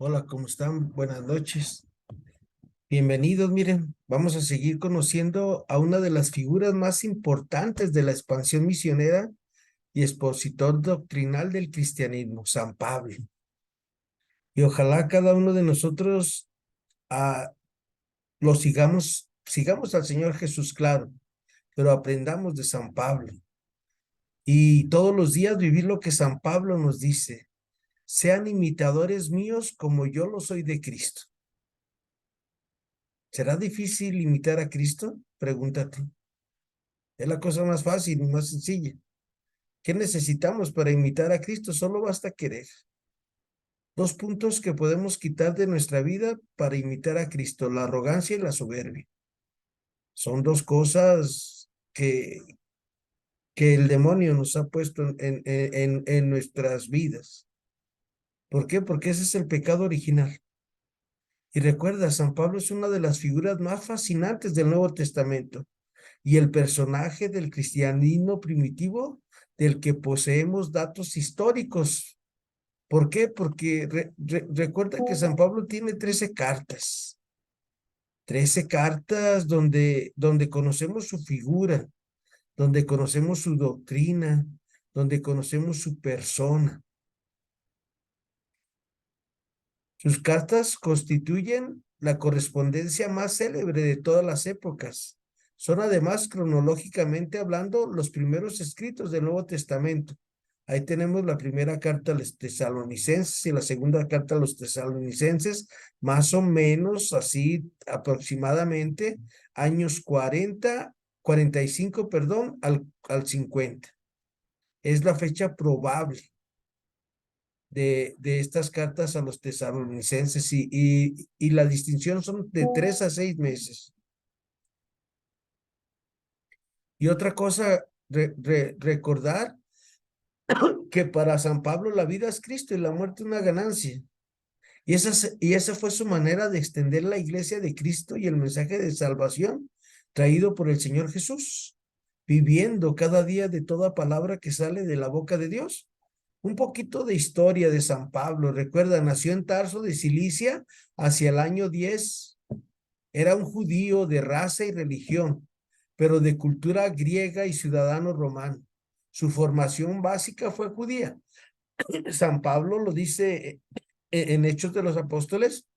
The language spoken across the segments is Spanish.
Hola, ¿cómo están? Buenas noches. Bienvenidos, miren, vamos a seguir conociendo a una de las figuras más importantes de la expansión misionera y expositor doctrinal del cristianismo, San Pablo. Y ojalá cada uno de nosotros lo sigamos al Señor Jesús, claro, pero aprendamos de San Pablo. Y todos los días vivir lo que San Pablo nos dice: sean imitadores míos como yo lo soy de Cristo. ¿Será difícil imitar a Cristo? Pregúntate. Es la cosa más fácil y más sencilla. ¿Qué necesitamos para imitar a Cristo? Solo basta querer. Dos puntos que podemos quitar de nuestra vida para imitar a Cristo: la arrogancia y la soberbia. Son dos cosas que el demonio nos ha puesto en nuestras vidas. ¿Por qué? Porque ese es el pecado original. Y recuerda, San Pablo es una de las figuras más fascinantes del Nuevo Testamento y el personaje del cristianismo primitivo del que poseemos datos históricos. ¿Por qué? Porque recuerda que San Pablo tiene 13 cartas, 13 cartas donde conocemos su figura, donde conocemos su doctrina, donde conocemos su persona. Sus cartas constituyen la correspondencia más célebre de todas las épocas. Son además, cronológicamente hablando, los primeros escritos del Nuevo Testamento. Ahí tenemos la primera carta a los tesalonicenses y la segunda carta a los tesalonicenses, más o menos así aproximadamente, años 45, perdón, al 50. Es la fecha probable de estas cartas a los tesalonicenses y la distinción son de 3 a 6 meses. Y otra cosa, recordar que para San Pablo la vida es Cristo y la muerte una ganancia. Y esa fue su manera de extender la iglesia de Cristo y el mensaje de salvación traído por el Señor Jesús, viviendo cada día de toda palabra que sale de la boca de Dios. Un poquito de historia de San Pablo. Recuerda, nació en Tarso de Cilicia hacia el año 10. Era un judío de raza y religión, pero de cultura griega y ciudadano romano. Su formación básica fue judía. San Pablo lo dice en Hechos de los Apóstoles,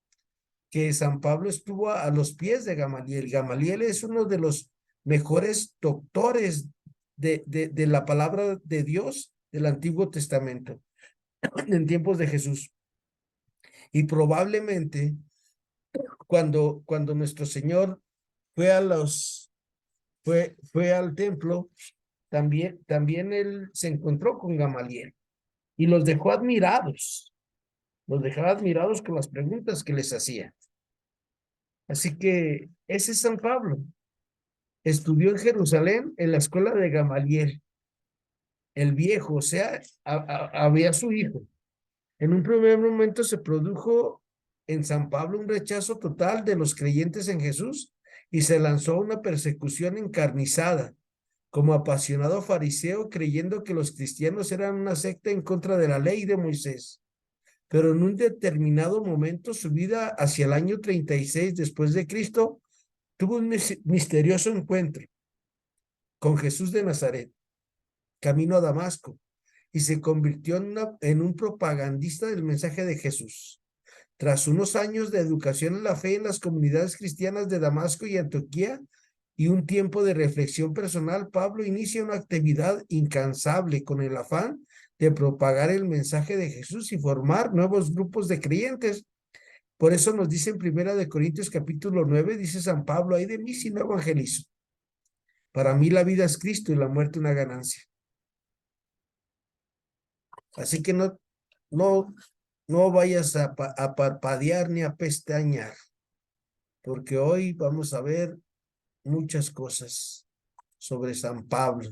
que San Pablo estuvo a los pies de Gamaliel. Gamaliel es uno de los mejores doctores de la palabra de Dios del Antiguo Testamento en tiempos de Jesús. Y probablemente cuando nuestro Señor fue fue al templo, también él se encontró con Gamaliel y los dejó admirados con las preguntas que les hacía. Así que ese es San Pablo. Estudió en Jerusalén en la escuela de Gamaliel, el viejo, o sea, había su hijo. En un primer momento se produjo en San Pablo un rechazo total de los creyentes en Jesús y se lanzó una persecución encarnizada, como apasionado fariseo, creyendo que los cristianos eran una secta en contra de la ley de Moisés. Pero en un determinado momento, su vida hacia el año 36 después de Cristo, tuvo un misterioso encuentro con Jesús de Nazaret, camino a Damasco, y se convirtió en un propagandista del mensaje de Jesús. Tras unos años de educación en la fe en las comunidades cristianas de Damasco y Antioquía y un tiempo de reflexión personal, Pablo inicia una actividad incansable con el afán de propagar el mensaje de Jesús y formar nuevos grupos de creyentes. Por eso nos dice en Primera de Corintios capítulo 9, dice San Pablo: ay de mí si no evangelizo. Para mí la vida es Cristo y la muerte una ganancia. Así que no, no vayas a parpadear ni a pestañear, porque hoy vamos a ver muchas cosas sobre San Pablo.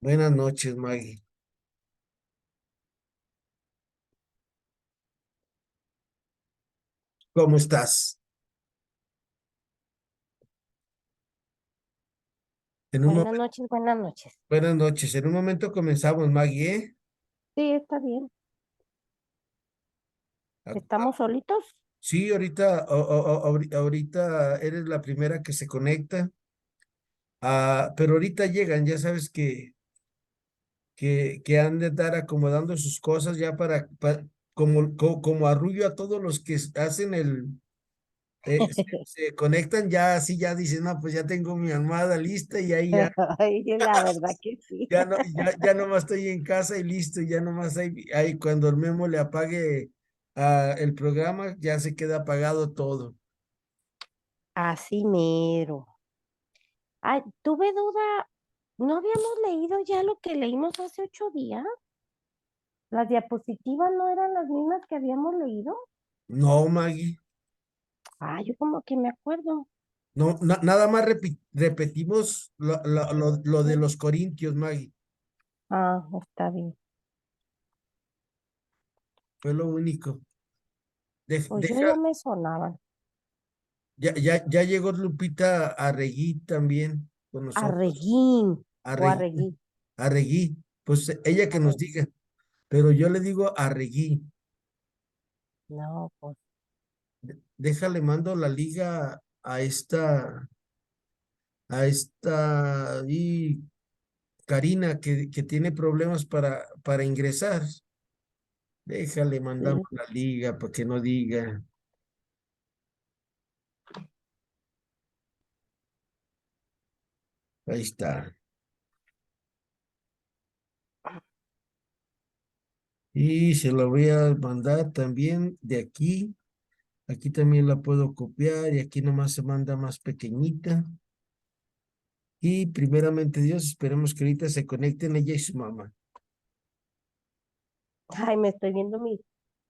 Buenas noches, Maggie. ¿Cómo estás? En un Buenas momento, noches, buenas noches. buenas noches. En un momento comenzamos, Maggie, ¿eh? Sí, está bien. ¿Estamos solitos? Sí, ahorita eres la primera que se conecta, pero ahorita llegan, ya sabes que han de estar acomodando sus cosas ya como arrullo a todos los que hacen se conectan ya así, ya dicen, no, pues ya tengo mi almohada lista y ahí ya, Ay, la verdad que sí. ya no, ya nomás estoy en casa y listo, ya nomás ahí cuando el Memo le apague el programa, ya se queda apagado todo. Así mero. Ay, tuve duda. ¿No habíamos leído ya lo que leímos hace 8 días? ¿Las diapositivas no eran las mismas que habíamos leído? No, Maggie. Ah, yo como que me acuerdo. No, nada más repetimos lo de los Corintios, Maggie. Ah, está bien. Fue lo único. Pues yo Deja, ya me sonaban. ya llegó Lupita Arregui también con nosotros. Arreguín o Arregui, arreguí. Arregui. Pues ella que nos Arre- diga, pero yo le digo Arregui. No, pues Déjale, mando la liga y Karina que tiene problemas para ingresar. Déjale, mandamos sí. la liga para que no diga. Ahí está. Y se la voy a mandar también de aquí. Aquí también la puedo copiar y aquí nomás se manda más pequeñita. Y primeramente Dios, esperemos que ahorita se conecten ella y su mamá. Ay, me estoy viendo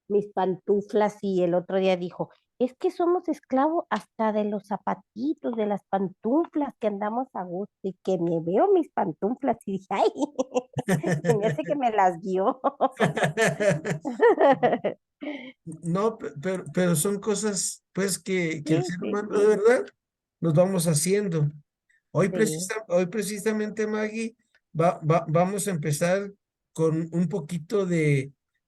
mis pantuflas y el otro día dijo, es que somos esclavos hasta de los zapatitos, de las pantuflas, que andamos a gusto y que me veo mis pantuflas y dije, ay, se me hace que me las dio. No, pero son cosas pues que el Sí, ser sí, humano de sí, verdad nos vamos haciendo. sí. Hoy precisamente, Maggie, vamos a empezar con un poquito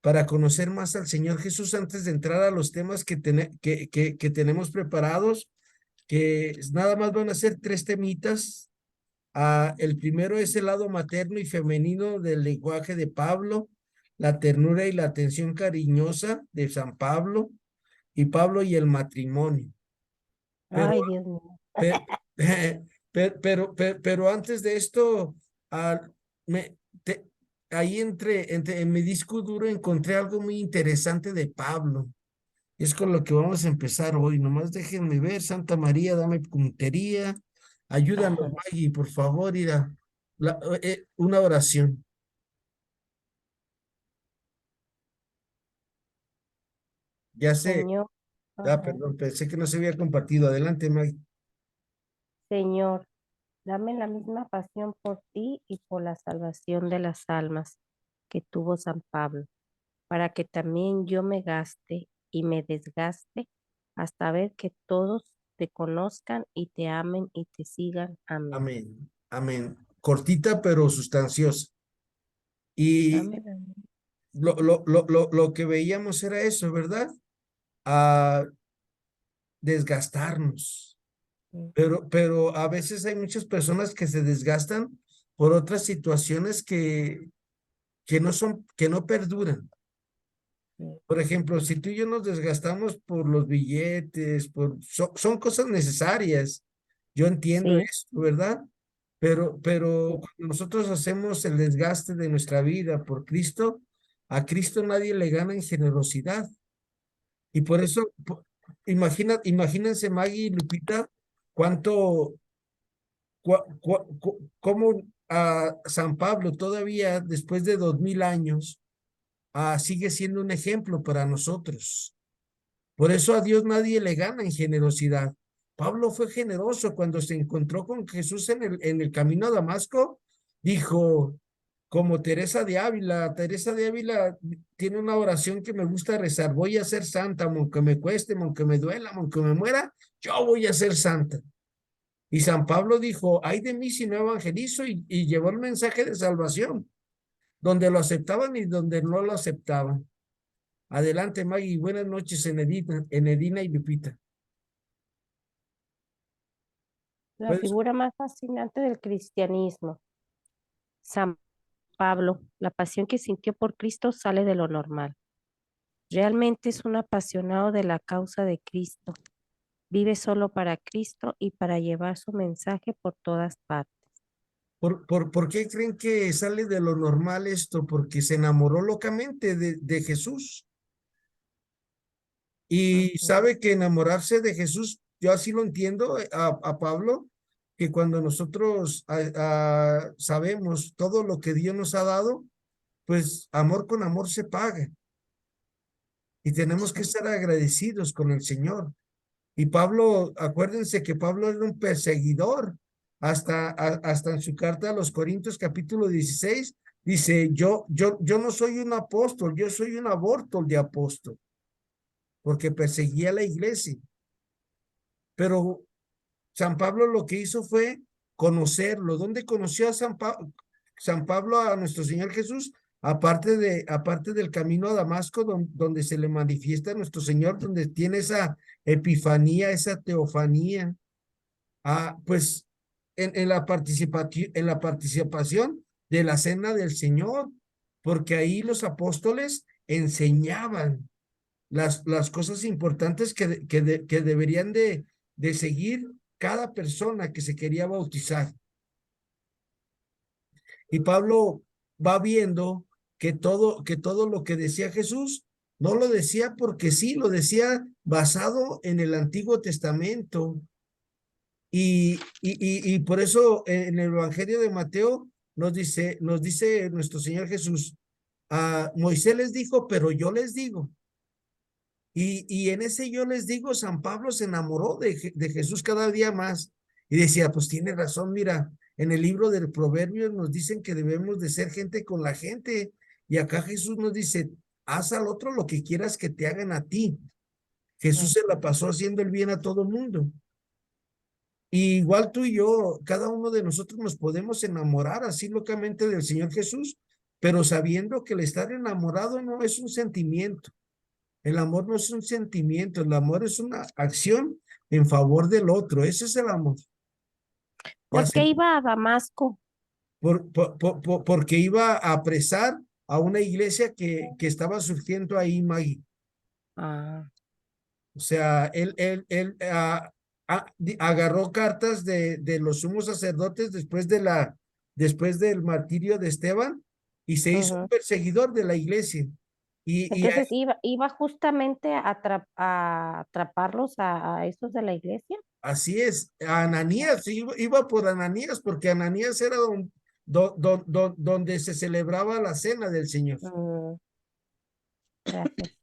para conocer más al Señor Jesús antes de entrar a los temas que tenemos preparados, que nada más van a ser tres temitas. El primero es el lado materno y femenino del lenguaje de Pablo, la ternura y la atención cariñosa de San Pablo, y Pablo y el matrimonio. Pero Ay, Dios mío. Pe- pero antes de esto, ah, me, ahí en mi disco duro encontré algo muy interesante de Pablo. Es con lo que vamos a empezar hoy. Nomás déjenme ver, Santa María, dame puntería. Ayúdanos, Maggie, por favor, una oración. Ya sé, Señor, ajá. perdón, pensé que no se había compartido. Adelante, Maggie. Señor, dame la misma pasión por ti y por la salvación de las almas que tuvo San Pablo, para que también yo me gaste y me desgaste hasta ver que todos te conozcan y te amen y te sigan. Amén. Amén, amén. Cortita pero sustanciosa. Y Amén. Amén. lo que veíamos era eso, ¿verdad? A desgastarnos. Sí, Pero a veces hay muchas personas que se desgastan por otras situaciones que no perduran. sí, Por ejemplo, si tú y yo nos desgastamos por los billetes, son cosas necesarias. Yo entiendo sí, esto, ¿verdad? Pero cuando nosotros hacemos el desgaste de nuestra vida por Cristo, a Cristo nadie le gana en generosidad. Y por eso, imagínense, Maggie y Lupita, cuánto, cómo a San Pablo todavía, después de 2000 años, sigue siendo un ejemplo para nosotros. Por eso a Dios nadie le gana en generosidad. Pablo fue generoso cuando se encontró con Jesús en el camino a Damasco, dijo, como Teresa de Ávila tiene una oración que me gusta rezar, voy a ser santa, aunque me cueste, aunque me duela, aunque me muera, yo voy a ser santa. Y San Pablo dijo, ay de mí si no evangelizo y llevó el mensaje de salvación, donde lo aceptaban y donde no lo aceptaban. Adelante, Maggie. Buenas noches, Enedina y Lupita. La ¿Puedes? figura más fascinante del cristianismo. San Pablo, la pasión que sintió por Cristo sale de lo normal. Realmente es un apasionado de la causa de Cristo. Vive solo para Cristo y para llevar su mensaje por todas partes. ¿Por qué creen que sale de lo normal esto? Porque se enamoró locamente de Jesús. Y Ujú. sabe que enamorarse de Jesús, yo así lo entiendo a Pablo, que cuando nosotros sabemos todo lo que Dios nos ha dado, pues amor con amor se paga. Y tenemos que estar agradecidos con el Señor. Y Pablo, acuérdense que Pablo era un perseguidor. Hasta en su carta a los Corintios capítulo 16 dice, yo no soy un apóstol, yo soy un aborto de apóstol, porque perseguía a la iglesia. Pero San Pablo lo que hizo fue conocerlo. ¿Dónde conoció a San Pablo a nuestro Señor Jesús? Aparte del camino a Damasco, donde se le manifiesta a nuestro Señor, donde tiene esa epifanía, esa teofanía. Pues en la participación de la cena del Señor, porque ahí los apóstoles enseñaban las cosas importantes que deberían de seguir cada persona que se quería bautizar. Y Pablo va viendo que todo lo que decía Jesús no lo decía porque sí, lo decía basado en el Antiguo Testamento. Y por eso en el Evangelio de Mateo nos dice nuestro Señor Jesús, Moisés les dijo, pero yo les digo. Y en ese yo les digo, San Pablo se enamoró de Jesús cada día más y decía, pues tiene razón, mira, en el libro del Proverbios nos dicen que debemos de ser gente con la gente y acá Jesús nos dice, haz al otro lo que quieras que te hagan a ti. Jesús se la pasó haciendo el bien a todo el mundo. Y igual tú y yo, cada uno de nosotros nos podemos enamorar así locamente del Señor Jesús, pero sabiendo que el estar enamorado no es un sentimiento. El amor no es un sentimiento, el amor es una acción en favor del otro. Ese es el amor. Ya ¿Por sé, qué iba a Damasco? porque iba a apresar a una iglesia que estaba surgiendo ahí, Maggie. Ah, O sea, él agarró cartas de los sumos sacerdotes después del martirio de Esteban y se hizo un ujú. perseguidor de la iglesia. Y Entonces iba justamente a atraparlos a esos de la iglesia. así es, Ananías, iba por Ananías, porque Ananías era donde se celebraba la cena del Señor. Mm, gracias.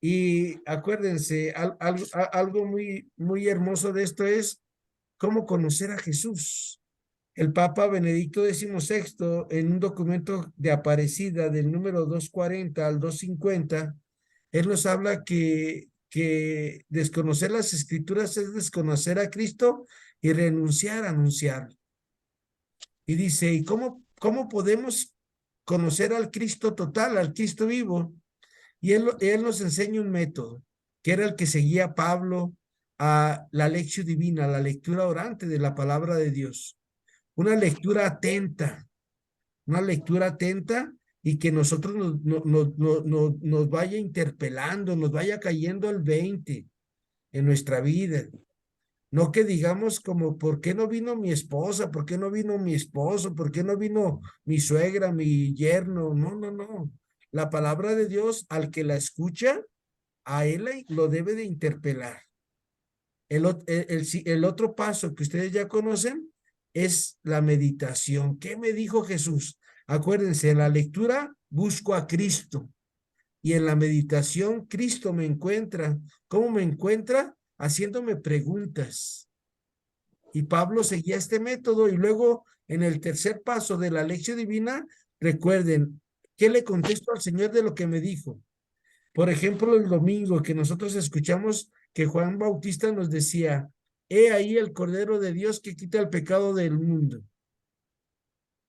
Y acuérdense, algo muy hermoso de esto es cómo conocer a Jesús. El Papa Benedicto XVI, en un documento de Aparecida del número 240 al 250, él nos habla que desconocer las escrituras es desconocer a Cristo y renunciar a anunciar. Y dice, ¿y cómo podemos conocer al Cristo total, al Cristo vivo? Y él nos enseña un método, que era el que seguía Pablo a la lección divina, la lectura orante de la palabra de Dios. Una lectura atenta y que nosotros nos vaya interpelando, nos vaya cayendo el 20 en nuestra vida. No que digamos como, ¿por qué no vino mi esposa? ¿Por qué no vino mi esposo? ¿Por qué no vino mi suegra, mi yerno? No, no, no. La palabra de Dios, al que la escucha, a él lo debe de interpelar. El otro paso que ustedes ya conocen es la meditación. ¿Qué me dijo Jesús? Acuérdense, en la lectura busco a Cristo y en la meditación Cristo me encuentra. ¿Cómo me encuentra? Haciéndome preguntas. Y Pablo seguía este método y luego en el tercer paso de la lección divina, recuerden, ¿qué le contesto al Señor de lo que me dijo? Por ejemplo, el domingo que nosotros escuchamos que Juan Bautista nos decía, he ahí el Cordero de Dios que quita el pecado del mundo.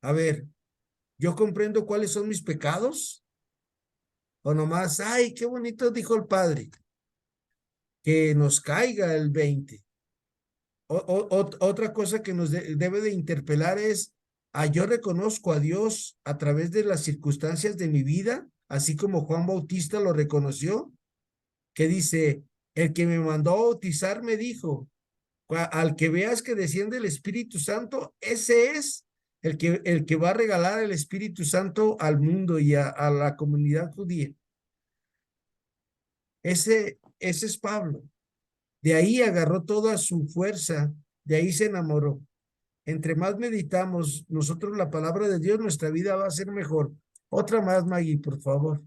A ver, ¿yo comprendo cuáles son mis pecados? O nomás, ay, qué bonito dijo el padre, que nos caiga el 20. Otra cosa que nos debe de interpelar es, yo reconozco a Dios a través de las circunstancias de mi vida, así como Juan Bautista lo reconoció, que dice, el que me mandó a bautizar me dijo, al que veas que desciende el Espíritu Santo, ese es el que va a regalar el Espíritu Santo al mundo y a la comunidad judía. Ese es Pablo. De ahí agarró toda su fuerza, de ahí se enamoró. Entre más meditamos nosotros la palabra de Dios, nuestra vida va a ser mejor. Otra más, Maggie, por favor.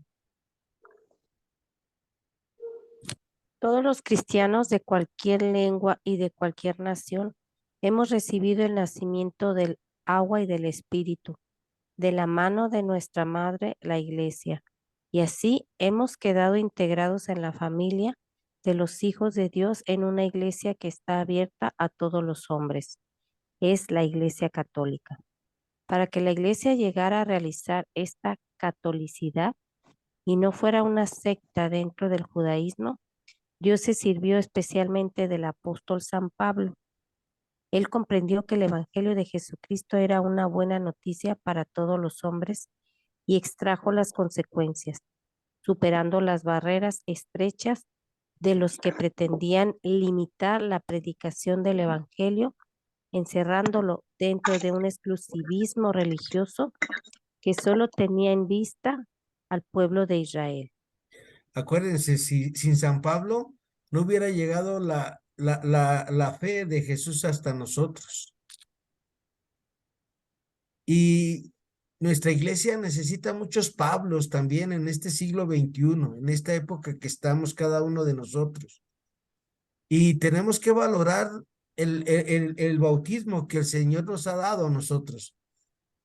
Todos los cristianos de cualquier lengua y de cualquier nación hemos recibido el nacimiento del agua y del Espíritu, de la mano de nuestra Madre, la Iglesia, y así hemos quedado integrados en la familia de los hijos de Dios en una iglesia que está abierta a todos los hombres. Es la Iglesia Católica. Para que la Iglesia llegara a realizar esta catolicidad y no fuera una secta dentro del judaísmo, Dios se sirvió especialmente del apóstol San Pablo. Él comprendió que el Evangelio de Jesucristo era una buena noticia para todos los hombres y extrajo las consecuencias, superando las barreras estrechas de los que pretendían limitar la predicación del Evangelio, encerrándolo dentro de un exclusivismo religioso que solo tenía en vista al pueblo de Israel. Acuérdense, si sin San Pablo no hubiera llegado la fe de Jesús hasta nosotros. Y nuestra iglesia necesita muchos Pablos también en este siglo XXI, en esta época que estamos cada uno de nosotros. Y tenemos que valorar el bautismo que el Señor nos ha dado a nosotros.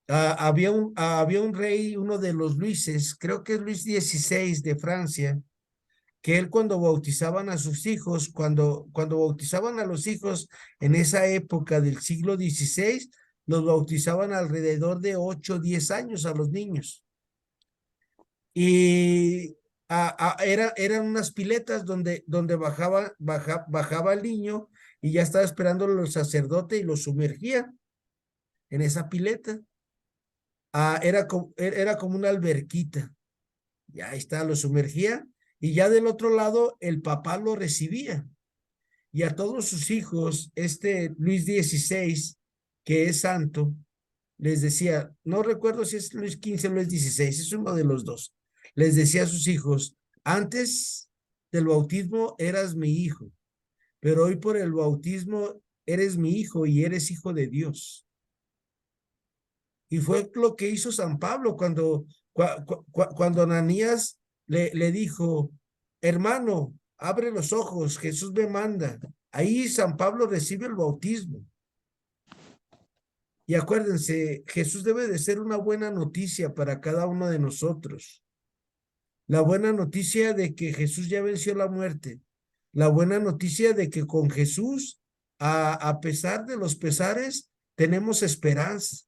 Había un rey, uno de los Luises, creo que es Luis XVI de Francia, que él cuando bautizaban a sus hijos, cuando bautizaban a los hijos en esa época del siglo XVI, los bautizaban alrededor de 8 o 10 años a los niños. Y eran unas piletas donde bajaba el niño y ya estaba esperando el sacerdote y lo sumergía en esa pileta. Era como una alberquita. Y ahí está, lo sumergía y ya del otro lado el papá lo recibía. Y a todos sus hijos, Luis XVI, que es santo, les decía, no recuerdo si es Luis XV o Luis XVI, es uno de los dos. Les decía a sus hijos, antes del bautismo eras mi hijo, pero hoy por el bautismo eres mi hijo y eres hijo de Dios. Y fue lo que hizo San Pablo cuando Ananías le dijo, hermano, abre los ojos, Jesús me manda. Ahí San Pablo recibe el bautismo. Y acuérdense, Jesús debe de ser una buena noticia para cada uno de nosotros. La buena noticia de que Jesús ya venció la muerte. La buena noticia de que con Jesús, a pesar de los pesares, tenemos esperanza.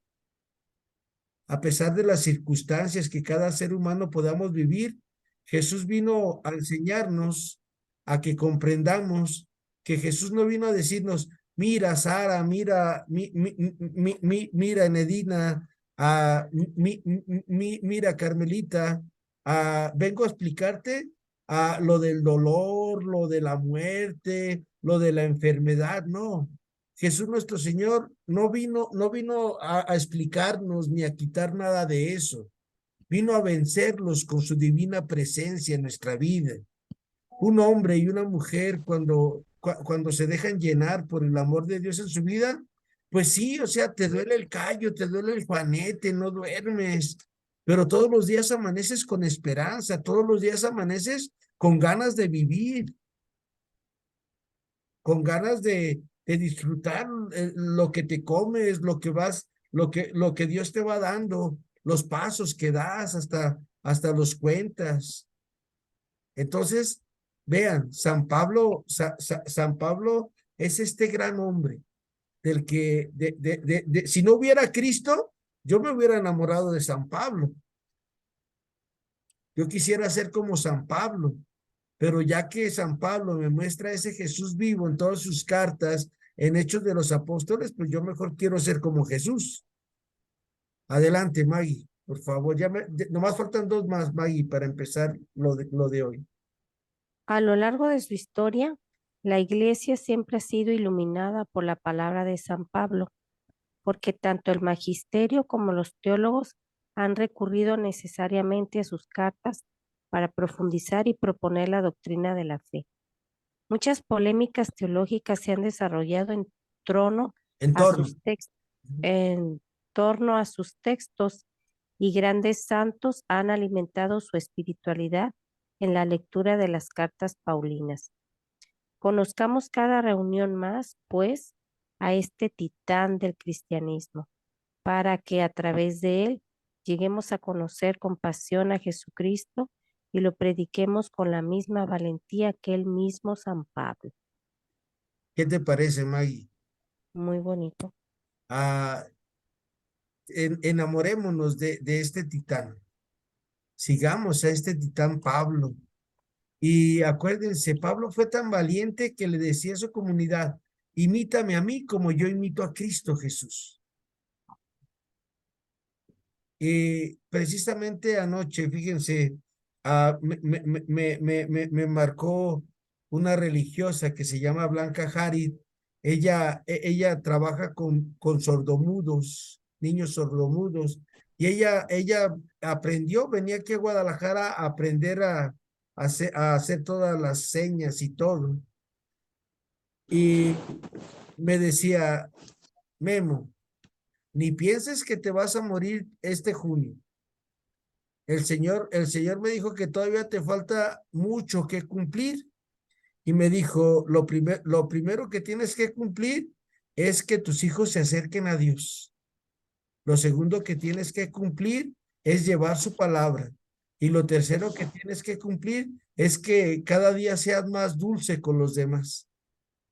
A pesar de las circunstancias que cada ser humano podamos vivir, Jesús vino a enseñarnos a que comprendamos que Jesús no vino a decirnos, mira, Sara, mira, mira, Enedina, mira, Carmelita, vengo a explicarte lo del dolor, lo de la muerte, lo de la enfermedad, no. Jesús nuestro Señor no vino a explicarnos ni a quitar nada de eso. Vino a vencerlos con su divina presencia en nuestra vida. Un hombre y una mujer cuando se dejan llenar por el amor de Dios en su vida, pues sí, o sea, te duele el callo, te duele el juanete, no duermes, pero todos los días amaneces con esperanza, todos los días amaneces con ganas de vivir, con ganas de disfrutar lo que te comes, lo que Dios te va dando, los pasos que das, hasta los cuentas. Entonces, vean, San Pablo es este gran hombre del que, si no hubiera Cristo, yo me hubiera enamorado de San Pablo. Yo quisiera ser como San Pablo, pero ya que San Pablo me muestra ese Jesús vivo en todas sus cartas, en Hechos de los Apóstoles, pues yo mejor quiero ser como Jesús. Adelante, Maggie, por favor. Nomás faltan dos más, Maggie, para empezar lo de hoy. A lo largo de su historia, la Iglesia siempre ha sido iluminada por la palabra de San Pablo, porque tanto el magisterio como los teólogos han recurrido necesariamente a sus cartas para profundizar y proponer la doctrina de la fe. Muchas polémicas teológicas se han desarrollado trono En a torno. sus en torno a sus textos, y grandes santos han alimentado su espiritualidad en la lectura de las cartas paulinas. Conozcamos cada reunión más, pues, a este titán del cristianismo, para que a través de él lleguemos a conocer con pasión a Jesucristo y lo prediquemos con la misma valentía que el mismo San Pablo. ¿Qué te parece, Maggie? Muy bonito. Enamorémonos de este titán. Sigamos a este titán Pablo. Y acuérdense, Pablo fue tan valiente que le decía a su comunidad, imítame a mí como yo imito a Cristo Jesús. Precisamente anoche, fíjense, me marcó una religiosa que se llama Blanca Harid. Ella trabaja con sordomudos, niños sordomudos, y ella aprendió, venía aquí a Guadalajara a aprender a hacer todas las señas y todo. Y me decía, Memo, ni pienses que te vas a morir este junio. El Señor me dijo que todavía te falta mucho que cumplir y me dijo, lo primero que tienes que cumplir es que tus hijos se acerquen a Dios. Lo segundo que tienes que cumplir es llevar su palabra. Y lo tercero que tienes que cumplir es que cada día seas más dulce con los demás,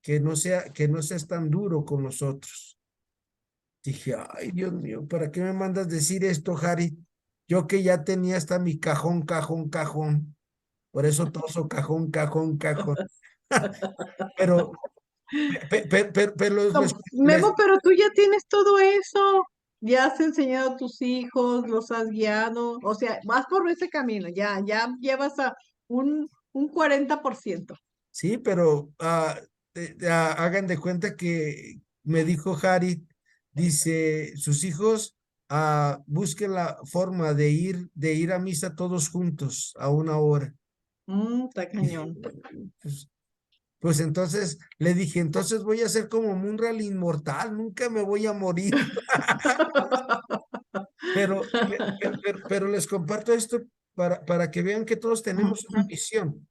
que no seas tan duro con nosotros. Dije, ay, Dios mío, ¿para qué me mandas decir esto, Harry? Yo que ya tenía hasta mi cajón, cajón, cajón. Por eso toso cajón, cajón, cajón. Pero, pero Memo, pero tú ya tienes todo eso. Ya has enseñado a tus hijos, los has guiado. O sea, vas por ese camino. Ya llevas a un 40%. sí, pero hagan de cuenta que me dijo Harry, dice, sus hijos busquen la forma de ir a misa todos juntos a una hora. Está Dije, cañón. pues entonces le dije, entonces voy a ser como Munra inmortal, nunca me voy a morir. Pero les comparto esto para que vean que todos tenemos una misión.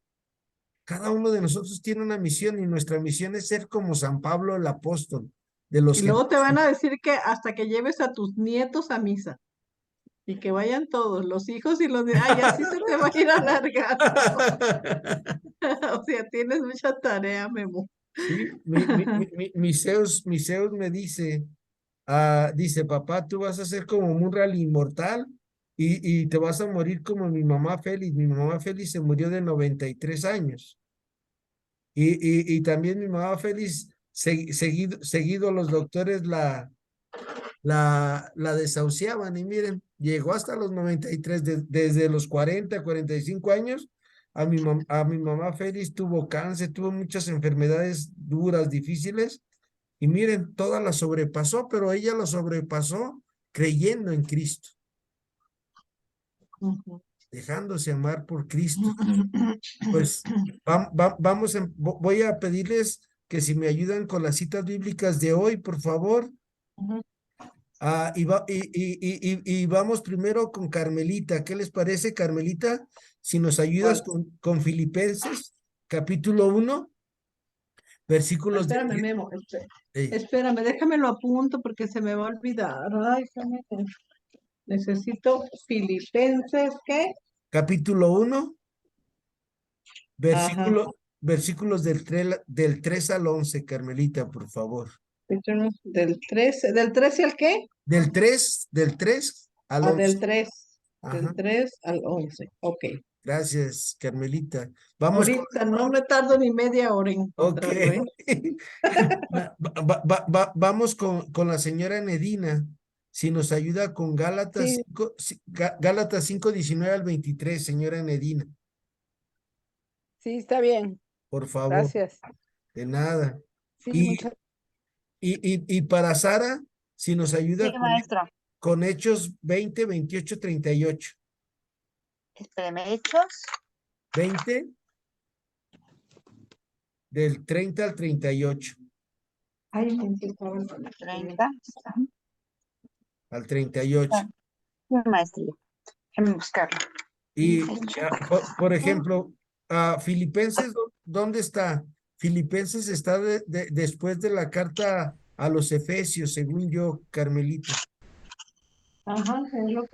Cada uno de nosotros tiene una misión y nuestra misión es ser como San Pablo el apóstol de los Y luego te gentiles. van a decir que hasta que lleves a tus nietos a misa y que vayan todos, los hijos y los nietos. Ay, así se te va a ir alargando. O sea, tienes mucha tarea, Memo. Sí, Miseus me dice, dice, papá, tú vas a ser como Munra inmortal y te vas a morir como mi mamá Félix. Mi mamá Félix se murió de 93 años. Y también mi mamá Félix, seguido los doctores la desahuciaban y miren, llegó hasta los 93, desde los 45 años, a mi mamá Félix tuvo cáncer, tuvo muchas enfermedades duras, difíciles, y miren, todas las sobrepasó, pero ella lo sobrepasó creyendo en Cristo, dejándose amar por Cristo. Pues voy a pedirles que si me ayudan con las citas bíblicas de hoy, por favor. Y vamos primero con Carmelita. ¿Qué les parece, Carmelita? Si nos ayudas con Filipenses, capítulo 1, versículos de... Espérame, Memo. Ey, Espérame, déjame lo apunto porque se me va a olvidar. Ay, necesito Filipenses, ¿qué? capítulo 1, Ajá. versículos del 3 al 11, Carmelita, por favor. Del 13 ¿al qué? Del 3 al Ah, 11. del 3. Ajá. Del 3 al 11. Ok. Gracias, Carmelita. Vamos con, Ahorita no me tardo ni media hora en ok. encontrarlo, ¿eh? Vamos con la señora Nedina. Si nos ayuda con Gálatas Sí, 5, Gálatas 5, 19 al 23, señora Nedina, sí, está bien. por favor, Gracias. de nada. Sí, Y, y para Sara, si nos ayuda maestra. con Hechos 20, 28, 38. Espéreme, Hechos. 20 del 30 al 38. Ay, mentira, estaba en la 30. Al 38. Sí, maestra. Déjame buscarlo. Y, Hechos. por ejemplo, Filipenses, ¿dónde está? Filipenses está después de la carta a los Efesios, según yo, Carmelita. Ajá, es lo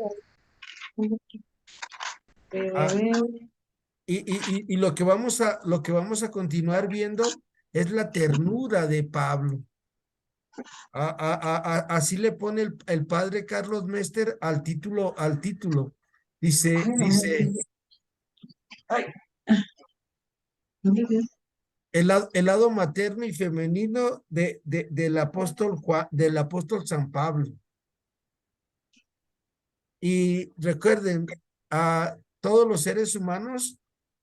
que Ah, veo. y lo que vamos a continuar viendo es la ternura de Pablo. Así le pone el padre Carlos Mester al título, Dice, Ay, no me ves. el lado materno y femenino del apóstol del apóstol San Pablo. Y recuerden, a todos los seres humanos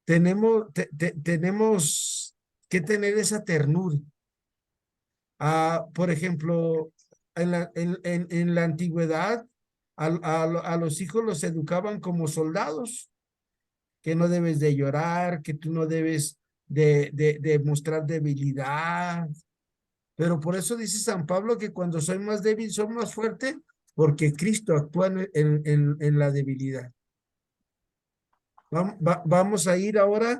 tenemos que tener esa ternura. Por ejemplo, en la antigüedad, a los hijos los educaban como soldados, que no debes de llorar, que tú no debes de mostrar debilidad. Pero por eso dice San Pablo que cuando soy más débil, soy más fuerte, porque Cristo actúa en la debilidad. Vamos a ir ahora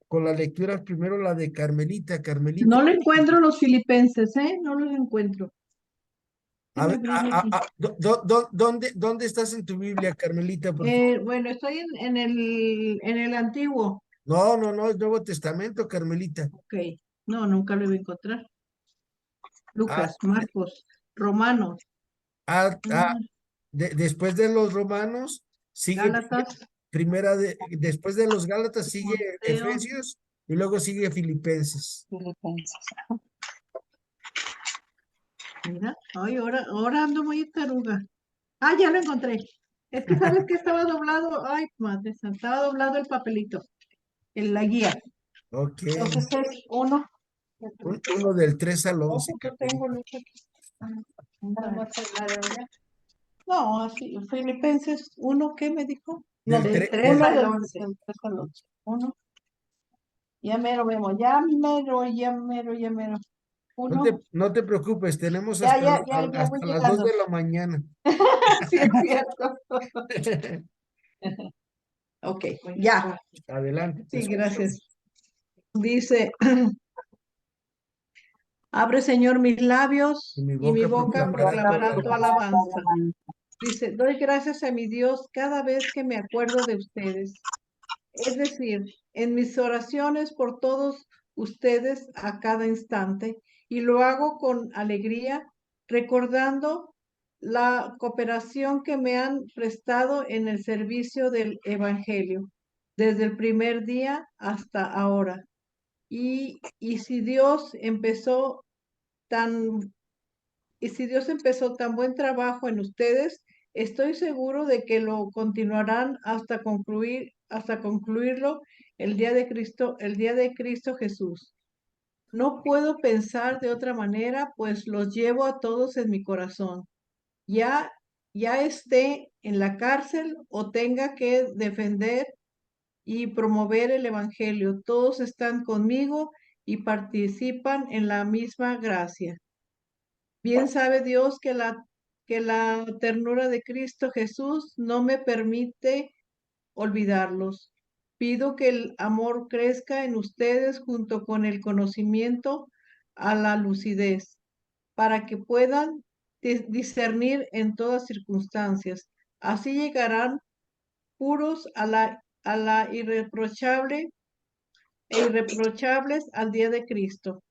con la lectura, primero la de Carmelita. Carmelita, No lo encuentro los filipenses, ¿eh? No los encuentro. a ver, Déjame abrirle aquí. ¿dónde estás en tu Biblia, Carmelita, por favor? Bueno, estoy en el antiguo. No, no, no, es Nuevo Testamento, Carmelita. Ok. No, nunca lo iba a encontrar. Ah, Lucas, Marcos, Romanos, ah, ah, después de los Romanos, sigue Gálatas, después de los Gálatas sigue Timoteo. Efesios y luego sigue Filipenses. Filipenses. Mira, ay, ahora ando muy taruga. Ah, ya lo encontré. Es que sabes que estaba doblado. Ay, madre santa, estaba doblado el papelito, en la guía. Ok. Entonces es uno. Uno del 3 al 11, Yo tengo Carmelita. nada más la de allá. No, así, Filipenses 1, ¿qué me dijo? No, Del del 3, 3 al 11. Del 3 al 11. Uno. Ya mero vemos, ya mero. Uno. no te preocupes, tenemos Ya, ya voy hasta las 2 llegando. de la mañana. Sí, es cierto. Ok, ya. Adelante, te Sí, escucho. gracias. Dice, abre Señor mis labios Y mi y mi boca boca proclamará proclamará tu alabanza. Dice, doy gracias a mi Dios cada vez que me acuerdo de ustedes. Es decir, en mis oraciones por todos ustedes a cada instante, y lo hago con alegría, recordando la cooperación que me han prestado en el servicio del Evangelio, desde el primer día hasta ahora. Y si Dios empezó tan y si Dios empezó tan buen trabajo en ustedes, estoy seguro de que lo continuarán hasta concluirlo el día de Cristo Jesús. No puedo pensar de otra manera, pues los llevo a todos en mi corazón. Ya, ya esté en la cárcel o tenga que defender y promover el evangelio, todos están conmigo y participan en la misma gracia. Bien sabe Dios que la ternura de Cristo Jesús no me permite olvidarlos. Pido que el amor crezca en ustedes junto con el conocimiento a la lucidez, para que puedan discernir en todas circunstancias. Así llegarán puros a la irreprochables al día de Cristo,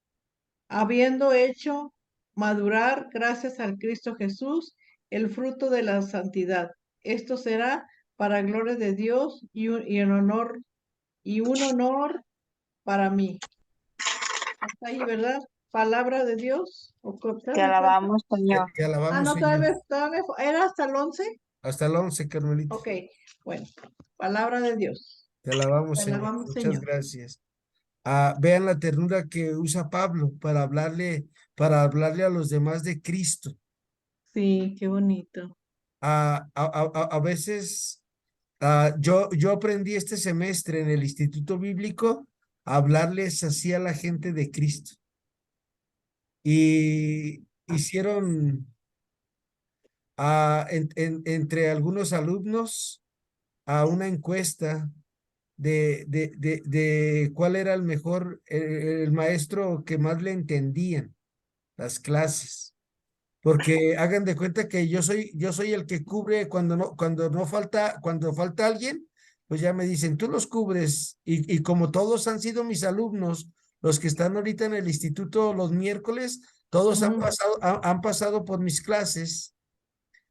habiendo hecho madurar, gracias al Cristo Jesús, el fruto de la santidad. Esto será para gloria de Dios y un honor para mí. Hasta ahí, ¿verdad? Palabra de Dios. ¿O Te todavía falta? alabamos, Señor. Te alabamos, No, Señor. ¿era hasta el 11? Hasta el 11, Carmelita. Ok, bueno, palabra de Dios. Te alabamos, Te Señor. alabamos, Muchas Señor. gracias. Vean la ternura que usa Pablo para hablarle a los demás de Cristo. Sí, qué bonito. A veces yo aprendí este semestre en el Instituto Bíblico a hablarles así a la gente de Cristo. Y hicieron entre algunos alumnos una encuesta de cuál era el mejor, el maestro que más le entendían las clases. Porque hagan de cuenta que yo soy el que cubre cuando falta alguien, pues ya me dicen, tú los cubres. Y como todos han sido mis alumnos, los que están ahorita en el instituto los miércoles, todos han pasado por mis clases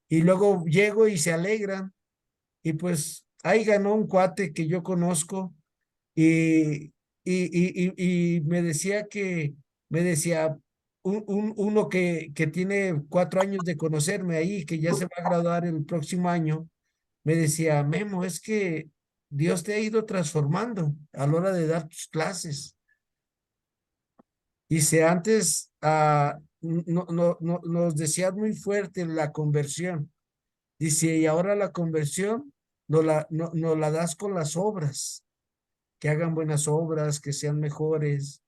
y luego llego y se alegran. Y pues ahí ganó un cuate que yo conozco y me decía uno que tiene 4 años de conocerme ahí, que ya se va a graduar el próximo año, me decía, Memo, es que Dios te ha ido transformando a la hora de dar tus clases. Dice, antes nos decías muy fuerte la conversión. Dice, y ahora la conversión nos la das con las obras, que hagan buenas obras, que sean mejores.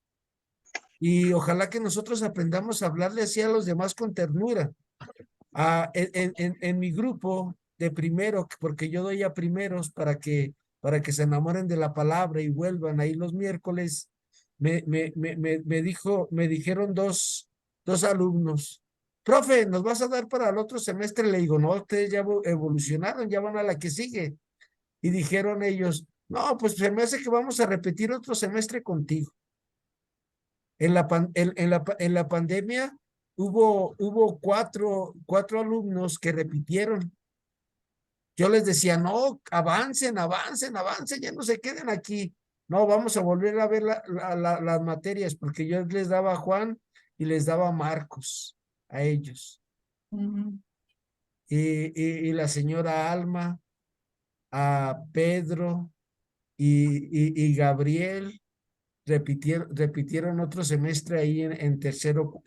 Y ojalá que nosotros aprendamos a hablarle así a los demás con ternura. En mi grupo de primero, porque yo doy a primeros para que se enamoren de la palabra y vuelvan ahí los miércoles, me dijeron dos alumnos, profe, ¿nos vas a dar para el otro semestre? Le digo, no, ustedes ya evolucionaron, ya van a la que sigue. Y dijeron ellos, no, pues se me hace que vamos a repetir otro semestre contigo. En la pandemia hubo cuatro alumnos que repitieron. Yo les decía, no, avancen, ya no se queden aquí. No, vamos a volver a ver las materias, porque yo les daba a Juan y les daba a Marcos, a ellos. Y la señora Alma, a Pedro y Gabriel repitieron otro semestre ahí en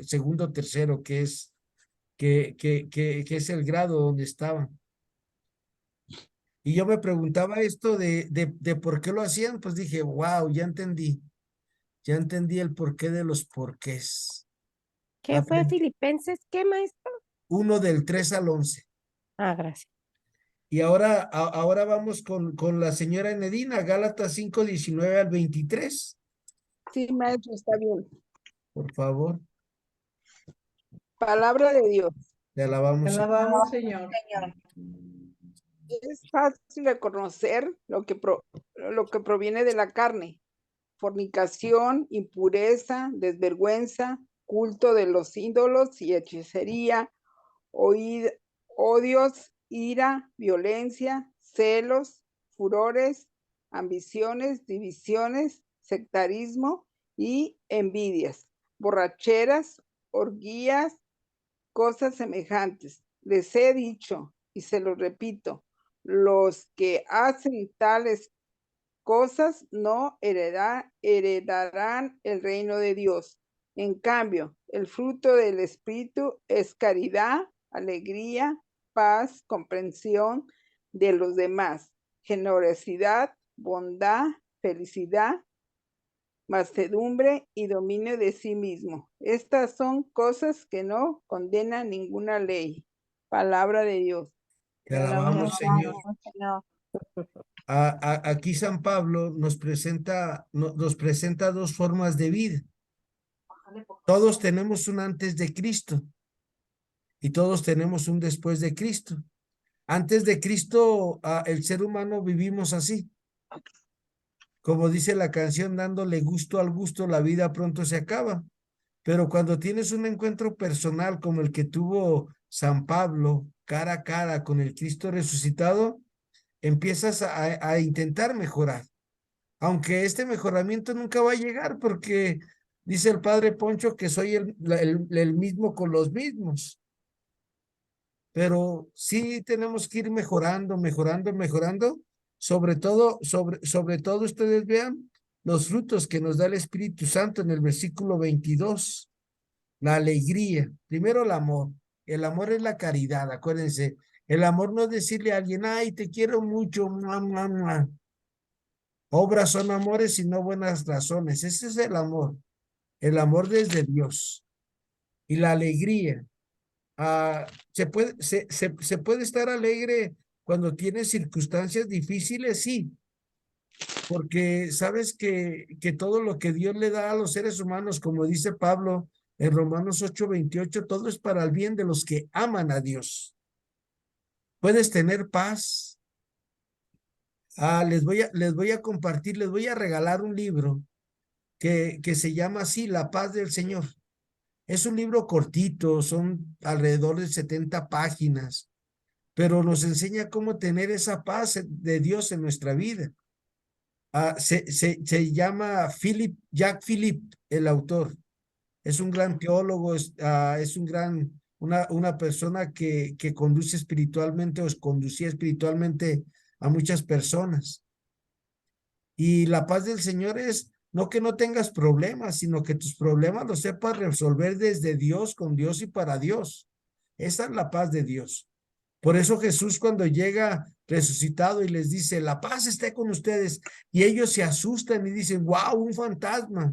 segundo, tercero, que es el grado donde estaban. Y yo me preguntaba esto de por qué lo hacían, pues dije, wow, ya entendí el porqué de los porqués. ¿Qué fue Filipenses? ¿Qué, maestro? 1 del 3 al 11. Gracias. Y ahora vamos con la señora Enedina, Gálatas 5, 19 al 23. Sí, maestro, está bien. Por favor, Palabra de Dios. te alabamos. Te alabamos, Señor. Es fácil reconocer lo que proviene de la carne: fornicación, impureza, desvergüenza, culto de los ídolos y hechicería, odios, ira, violencia, celos, furores, ambiciones, divisiones, sectarismo y envidias, borracheras, orgías, cosas semejantes. Les he dicho y se lo repito, los que hacen tales cosas no heredarán el reino de Dios. En cambio, el fruto del Espíritu es caridad, alegría, paz, comprensión de los demás, generosidad, bondad, felicidad, mansedumbre y dominio de sí mismo. Estas son cosas que no condenan ninguna ley. Palabra de Dios. Te alabamos, Señor. Señor. Aquí San Pablo nos presenta dos formas de vida. Todos tenemos un antes de Cristo y todos tenemos un después de Cristo. Antes de Cristo, el ser humano vivimos así. Como dice la canción, dándole gusto al gusto, la vida pronto se acaba. Pero cuando tienes un encuentro personal como el que tuvo San Pablo, cara a cara con el Cristo resucitado, empiezas a intentar mejorar. Aunque este mejoramiento nunca va a llegar porque dice el padre Poncho que soy el mismo con los mismos. Pero sí tenemos que ir mejorando, mejorando, mejorando. Sobre todo ustedes vean los frutos que nos da el Espíritu Santo en el versículo 22. La alegría, primero el amor. El amor es la caridad, acuérdense. El amor no es decirle a alguien, ay, te quiero mucho, mua, mua, mua. Obras son amores y no buenas razones. Ese es el amor desde Dios. Y la alegría. Se puede estar alegre cuando tienes circunstancias difíciles, sí, porque sabes que todo lo que Dios le da a los seres humanos, como dice Pablo en Romanos 8:28, todo es para el bien de los que aman a Dios. Puedes tener paz. Les voy a compartir, les voy a regalar un libro que se llama así, La Paz del Señor. Es un libro cortito, son alrededor de 70 páginas, pero nos enseña cómo tener esa paz de Dios en nuestra vida. Se llama Jack Philip, el autor. Es un gran teólogo, es una persona que conduce espiritualmente o conducía espiritualmente a muchas personas. Y la paz del Señor es no que no tengas problemas, sino que tus problemas los sepas resolver desde Dios, con Dios y para Dios. Esa es la paz de Dios. Por eso Jesús cuando llega resucitado y les dice, la paz esté con ustedes, y ellos se asustan y dicen, wow, un fantasma.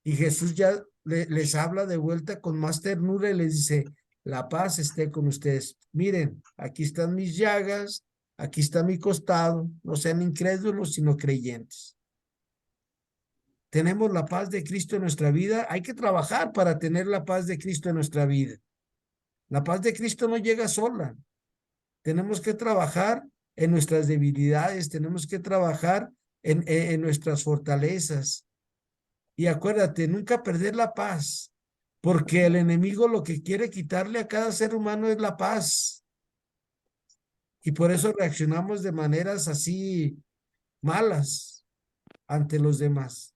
Y Jesús ya les habla de vuelta con más ternura y les dice, la paz esté con ustedes. Miren, aquí están mis llagas, aquí está mi costado, no sean incrédulos, sino creyentes. Tenemos la paz de Cristo en nuestra vida, hay que trabajar para tener la paz de Cristo en nuestra vida. La paz de Cristo no llega sola. Tenemos que trabajar en nuestras debilidades, tenemos que trabajar en nuestras fortalezas. Y acuérdate, nunca perder la paz, porque el enemigo lo que quiere quitarle a cada ser humano es la paz. Y por eso reaccionamos de maneras así malas ante los demás.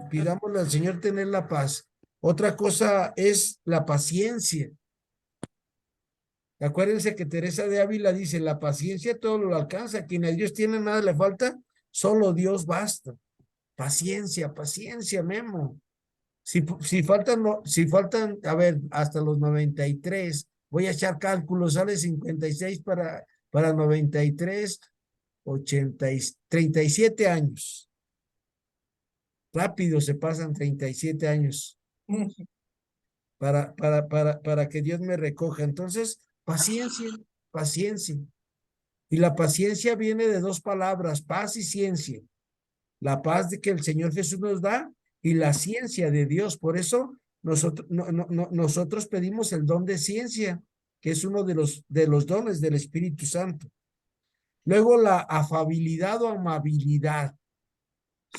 Pidámosle al Señor tener la paz. Otra cosa es la paciencia. Acuérdense que Teresa de Ávila dice, la paciencia todo lo alcanza. Quien a Dios tiene nada le falta, solo Dios basta. Paciencia, paciencia, Memo. Si faltan, a ver, hasta los 93, voy a echar cálculos, sale 56 para 93, 37 años. Rápido se pasan 37 años para que Dios me recoja. Entonces, paciencia, paciencia. Y la paciencia viene de dos palabras, paz y ciencia. La paz de que el Señor Jesús nos da y la ciencia de Dios. Por eso nosotros pedimos el don de ciencia, que es uno de los dones del Espíritu Santo. Luego la afabilidad o amabilidad.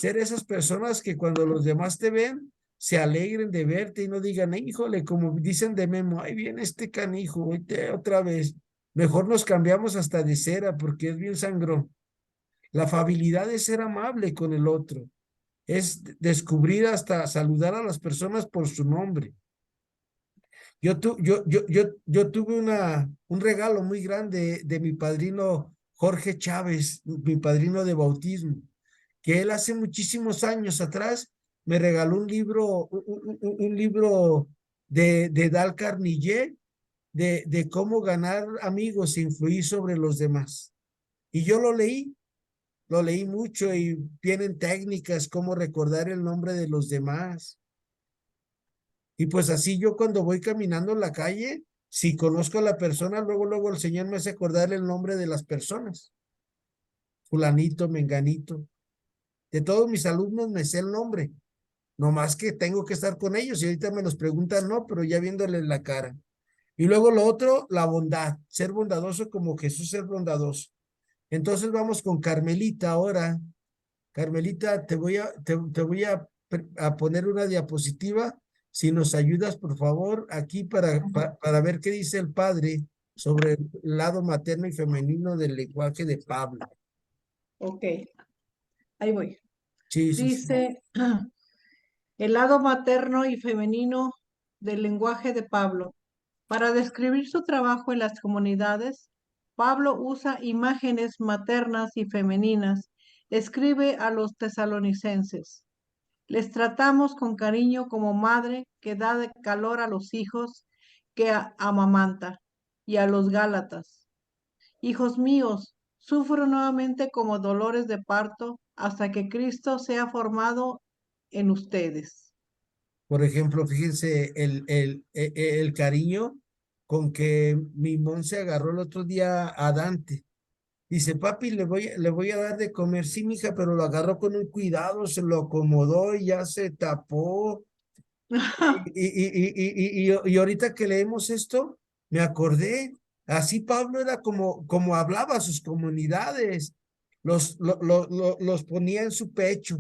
Ser esas personas que cuando los demás te ven, se alegren de verte y no digan, híjole, como dicen de Memo, ahí viene este canijo, otra vez. Mejor nos cambiamos hasta de cera porque es bien sangrón. La afabilidad es ser amable con el otro. Es descubrir hasta saludar a las personas por su nombre. Yo tuve un regalo muy grande de mi padrino Jorge Chávez, mi padrino de bautismo, que él hace muchísimos años atrás me regaló un libro de Dale Carnegie de cómo ganar amigos e influir sobre los demás. Y yo lo leí mucho y tienen técnicas como recordar el nombre de los demás. Y pues así yo cuando voy caminando en la calle, si conozco a la persona, luego el Señor me hace acordar el nombre de las personas. Fulanito, menganito. De todos mis alumnos me sé el nombre. No más que tengo que estar con ellos y ahorita me los preguntan, no, pero ya viéndoles la cara. Y luego lo otro, la bondad. Ser bondadoso como Jesús es bondadoso. Entonces vamos con Carmelita ahora. Carmelita, te voy a poner una diapositiva. Si nos ayudas, por favor, aquí para ver qué dice el Padre sobre el lado materno y femenino del lenguaje de Pablo. Ok, ahí voy. Sí, sí, sí. Dice, el lado materno y femenino del lenguaje de Pablo. Para describir su trabajo en las comunidades, Pablo usa imágenes maternas y femeninas. Escribe a los tesalonicenses. Les tratamos con cariño como madre que da de calor a los hijos que amamanta, y a los Gálatas. Hijos míos, sufro nuevamente como dolores de parto hasta que Cristo sea formado en ustedes. Por ejemplo, fíjense el cariño con que Mimón se agarró el otro día a Dante. Dice, papi, le voy a dar de comer. Sí, mija, pero lo agarró con un cuidado, se lo acomodó y ya se tapó. Y ahorita que leemos esto, me acordé, así Pablo era como hablaba a sus comunidades, los ponía en su pecho,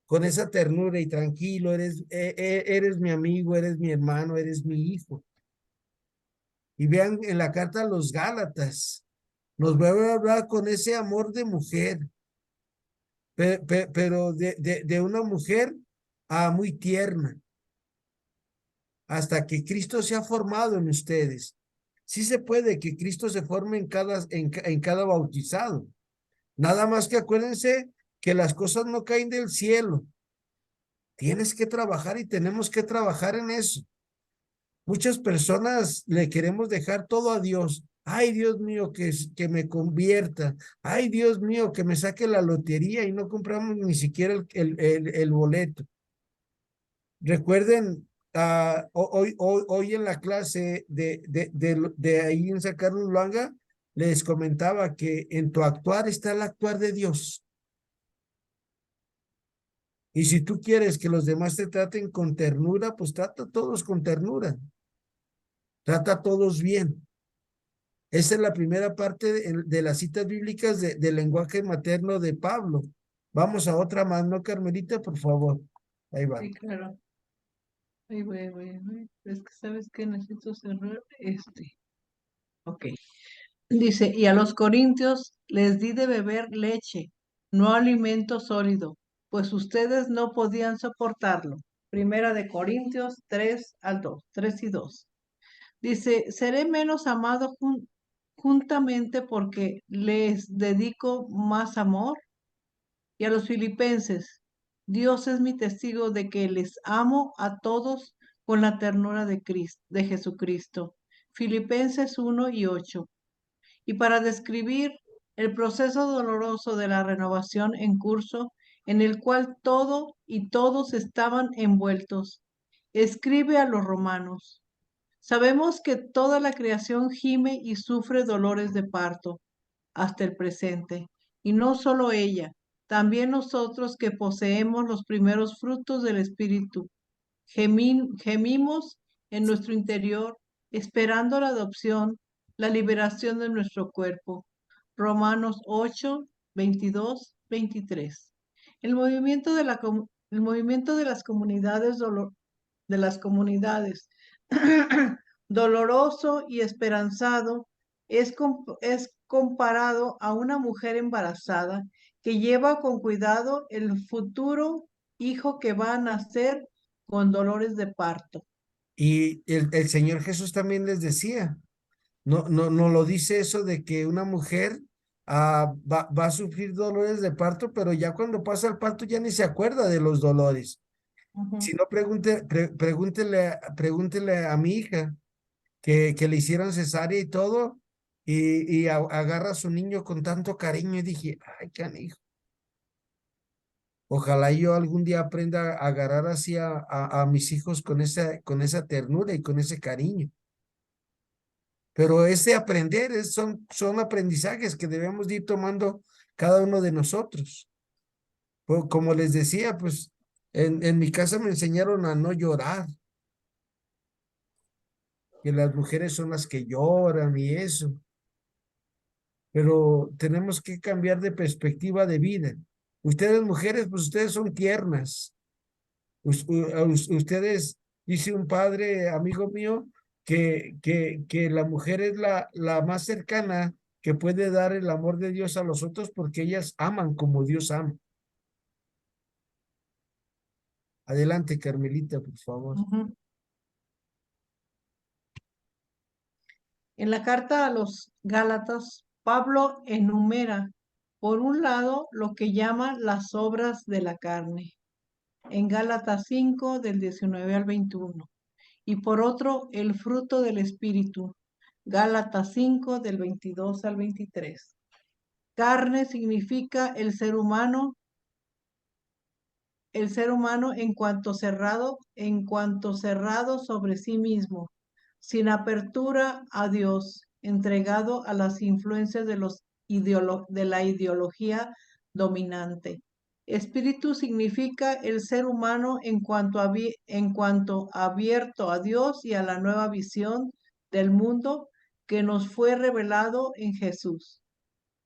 con esa ternura y tranquilo, eres mi amigo, eres mi hermano, eres mi hijo. Y vean en la carta a los Gálatas, nos va a hablar con ese amor de mujer, pero de una mujer muy tierna, hasta que Cristo se ha formado en ustedes. Sí se puede que Cristo se forme en cada bautizado. Nada más que acuérdense que las cosas no caen del cielo. Tienes que trabajar y tenemos que trabajar en eso. Muchas personas le queremos dejar todo a Dios. Ay, Dios mío, que me convierta. Ay, Dios mío, que me saque la lotería y no compramos ni siquiera el boleto. Recuerden, hoy en la clase de ahí en San Carlos Luanga, les comentaba que en tu actuar está el actuar de Dios. Y si tú quieres que los demás te traten con ternura, pues trata a todos con ternura. Trata a todos bien. Esa es la primera parte de las citas bíblicas del lenguaje materno de Pablo. Vamos a otra más, ¿no, Carmelita? Por favor. Ahí va. Sí, claro. Ahí voy, ahí voy, ahí voy. Es que sabes que necesito cerrar este. Ok. Dice, y a los corintios les di de beber leche, no alimento sólido, pues ustedes no podían soportarlo. Primera de Corintios 3 y 2. Dice, seré menos amado juntamente porque les dedico más amor. Y a los filipenses, Dios es mi testigo de que les amo a todos con la ternura de Cristo, de Jesucristo. Filipenses 1 y 8. Y para describir el proceso doloroso de la renovación en curso, en el cual todo y todos estaban envueltos, escribe a los romanos. Sabemos que toda la creación gime y sufre dolores de parto hasta el presente, y no solo ella, también nosotros que poseemos los primeros frutos del Espíritu, gemimos en nuestro interior, esperando la adopción, la liberación de nuestro cuerpo. Romanos 8, 22, 23. El movimiento de las comunidades doloroso y esperanzado es comparado a una mujer embarazada que lleva con cuidado el futuro hijo que va a nacer con dolores de parto. Y el Señor Jesús también les decía, no lo dice eso de que una mujer va a sufrir dolores de parto, pero ya cuando pasa el parto ya ni se acuerda de los dolores. Si no, pregúntele a mi hija que le hicieron cesárea y todo, y agarra a su niño con tanto cariño y dije, ay, canijo. Ojalá yo algún día aprenda a agarrar así a mis hijos con esa ternura y con ese cariño. Pero ese aprender son aprendizajes que debemos de ir tomando cada uno de nosotros. Como les decía, pues en mi casa me enseñaron a no llorar, que las mujeres son las que lloran y eso. Pero tenemos que cambiar de perspectiva de vida. Ustedes mujeres, pues ustedes son tiernas. Ustedes, dice un padre, amigo mío, que la mujer es la más cercana que puede dar el amor de Dios a los otros porque ellas aman como Dios ama. Adelante, Carmelita, por favor. Ujú. En la carta a los Gálatas, Pablo enumera, por un lado, lo que llama las obras de la carne, en Gálatas 5, del 19 al 21, y por otro, el fruto del Espíritu, Gálatas 5, del 22 al 23. Carne significa el ser humano en cuanto cerrado sobre sí mismo, sin apertura a Dios, entregado a las influencias de de la ideología dominante. Espíritu significa el ser humano en cuanto abierto a Dios y a la nueva visión del mundo que nos fue revelado en Jesús.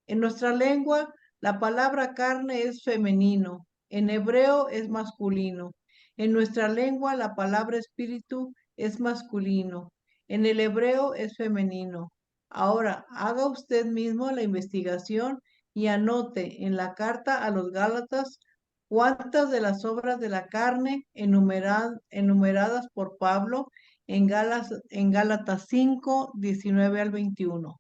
En nuestra lengua, la palabra carne es femenino, en hebreo es masculino. En nuestra lengua, la palabra espíritu es masculino, en el hebreo es femenino. Ahora, haga usted mismo la investigación y anote en la carta a los Gálatas cuántas de las obras de la carne enumeradas por Pablo en Gálatas 5, 19 al 21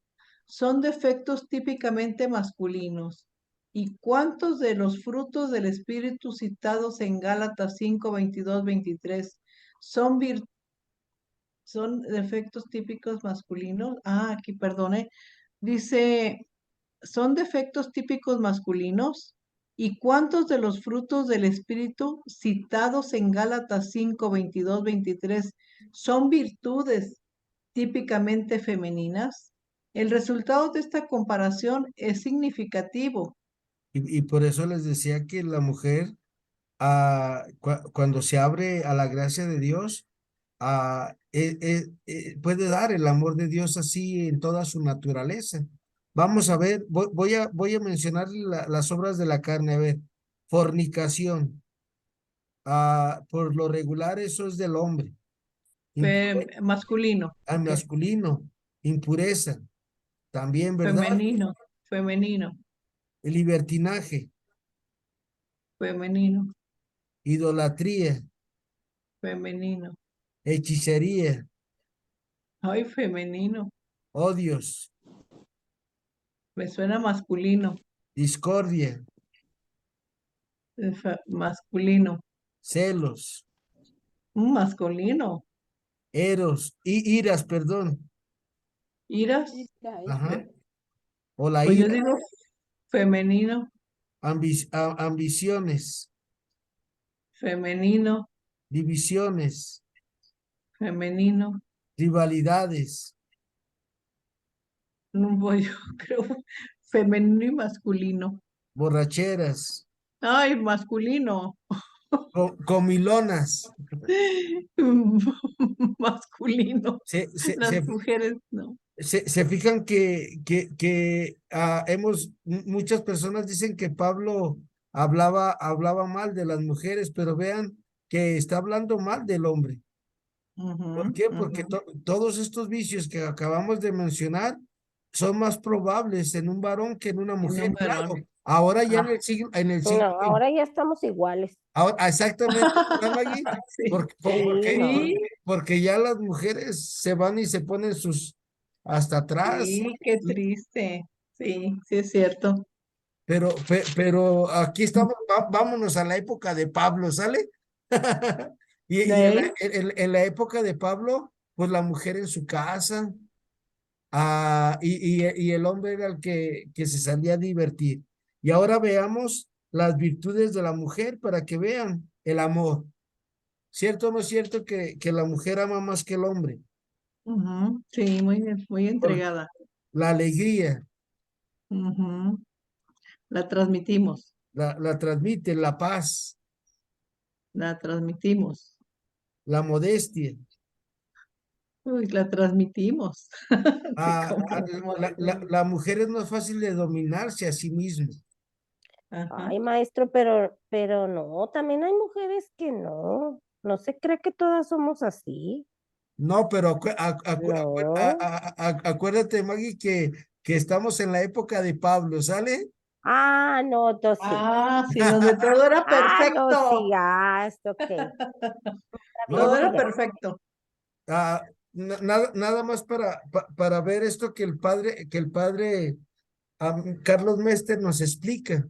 son defectos típicamente masculinos. ¿Y cuántos de los frutos del Espíritu citados en Gálatas 5, 22, 23 son, son defectos típicos masculinos? Ah, aquí, perdone. Dice, ¿son defectos típicos masculinos? ¿Y cuántos de los frutos del Espíritu citados en Gálatas 5, 22, 23 son virtudes típicamente femeninas? El resultado de esta comparación es significativo. Y por eso les decía que la mujer, cuando se abre a la gracia de Dios, puede dar el amor de Dios así en toda su naturaleza. Vamos a ver, voy a mencionar las obras de la carne. A ver, fornicación. Por lo regular, eso es del hombre. Masculino, Al ok. masculino, impureza, también, ¿verdad? Femenino, femenino, Libertinaje, femenino, idolatría, femenino. hechicería, Ay, femenino. odios, Me suena masculino, discordia, masculino. celos, Masculino. eros, y iras, perdón. Iras. Ajá. O la Pues yo ira, digo femenino, ambiciones, femenino, divisiones, femenino. rivalidades, No voy, yo creo femenino y masculino. borracheras, Ay, masculino. comilonas. Masculino. Se, se, Las se, mujeres no. se fijan que muchas personas dicen que Pablo hablaba mal de las mujeres, pero vean que está hablando mal del hombre. ¿Por Ujú, qué? Porque ujú. todos estos vicios que acabamos de mencionar son más probables en un varón que en una En un mujer. varón. Claro, ahora ya Ah, en el No, siglo ahora ya estamos iguales. ahora, exactamente, ¿verdad, Maggie? sí. Sí, no. Sí, Porque ya las mujeres se van y se ponen sus hasta atrás. sí, qué triste. Sí, sí es cierto. Pero aquí estamos, vámonos a la época de Pablo, ¿sale? Y en ¿Eh? en la época de Pablo, pues la mujer en su casa, y el hombre era el que se salía a divertir. Y ahora veamos las virtudes de la mujer para que vean el amor. ¿Cierto o no es cierto que la mujer ama más que el hombre? Ujú, sí, muy Por entregada. la alegría, Ujú, la transmitimos, la transmite, la paz, la transmitimos. la modestia. Uy, la transmitimos. Sí, Ah, como ah, no la mujer es más fácil de dominarse a sí misma. Ajá. Ay, maestro, pero no, también hay mujeres que no. No se cree que todas somos así. No, pero No. acuérdate, Maggie, que estamos en la época de Pablo, ¿sale? Ah, no, entonces sí. Ah, sí, donde todo era Ah, no, sí, perfecto. esto ok. Está No, bien, Todo era no, siga. perfecto. nada más para ver esto que el padre Carlos Mester nos explica.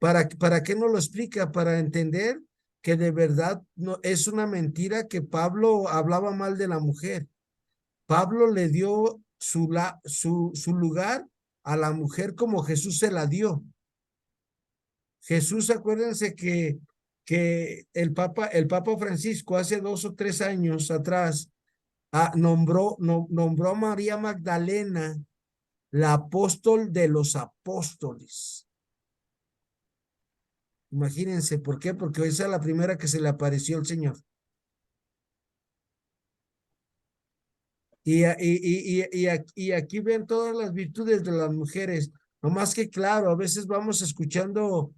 ¿Para qué nos lo explica? Para entender que de verdad no, es una mentira que Pablo hablaba mal de la mujer. Pablo le dio su lugar a la mujer como Jesús se la dio. Jesús, acuérdense que el Papa Francisco hace 2 o 3 años atrás nombró a María Magdalena la apóstol de los apóstoles. Imagínense, ¿por qué? Porque esa es la primera que se le apareció al Señor. Y aquí ven todas las virtudes de las mujeres. No más que claro, a veces vamos escuchando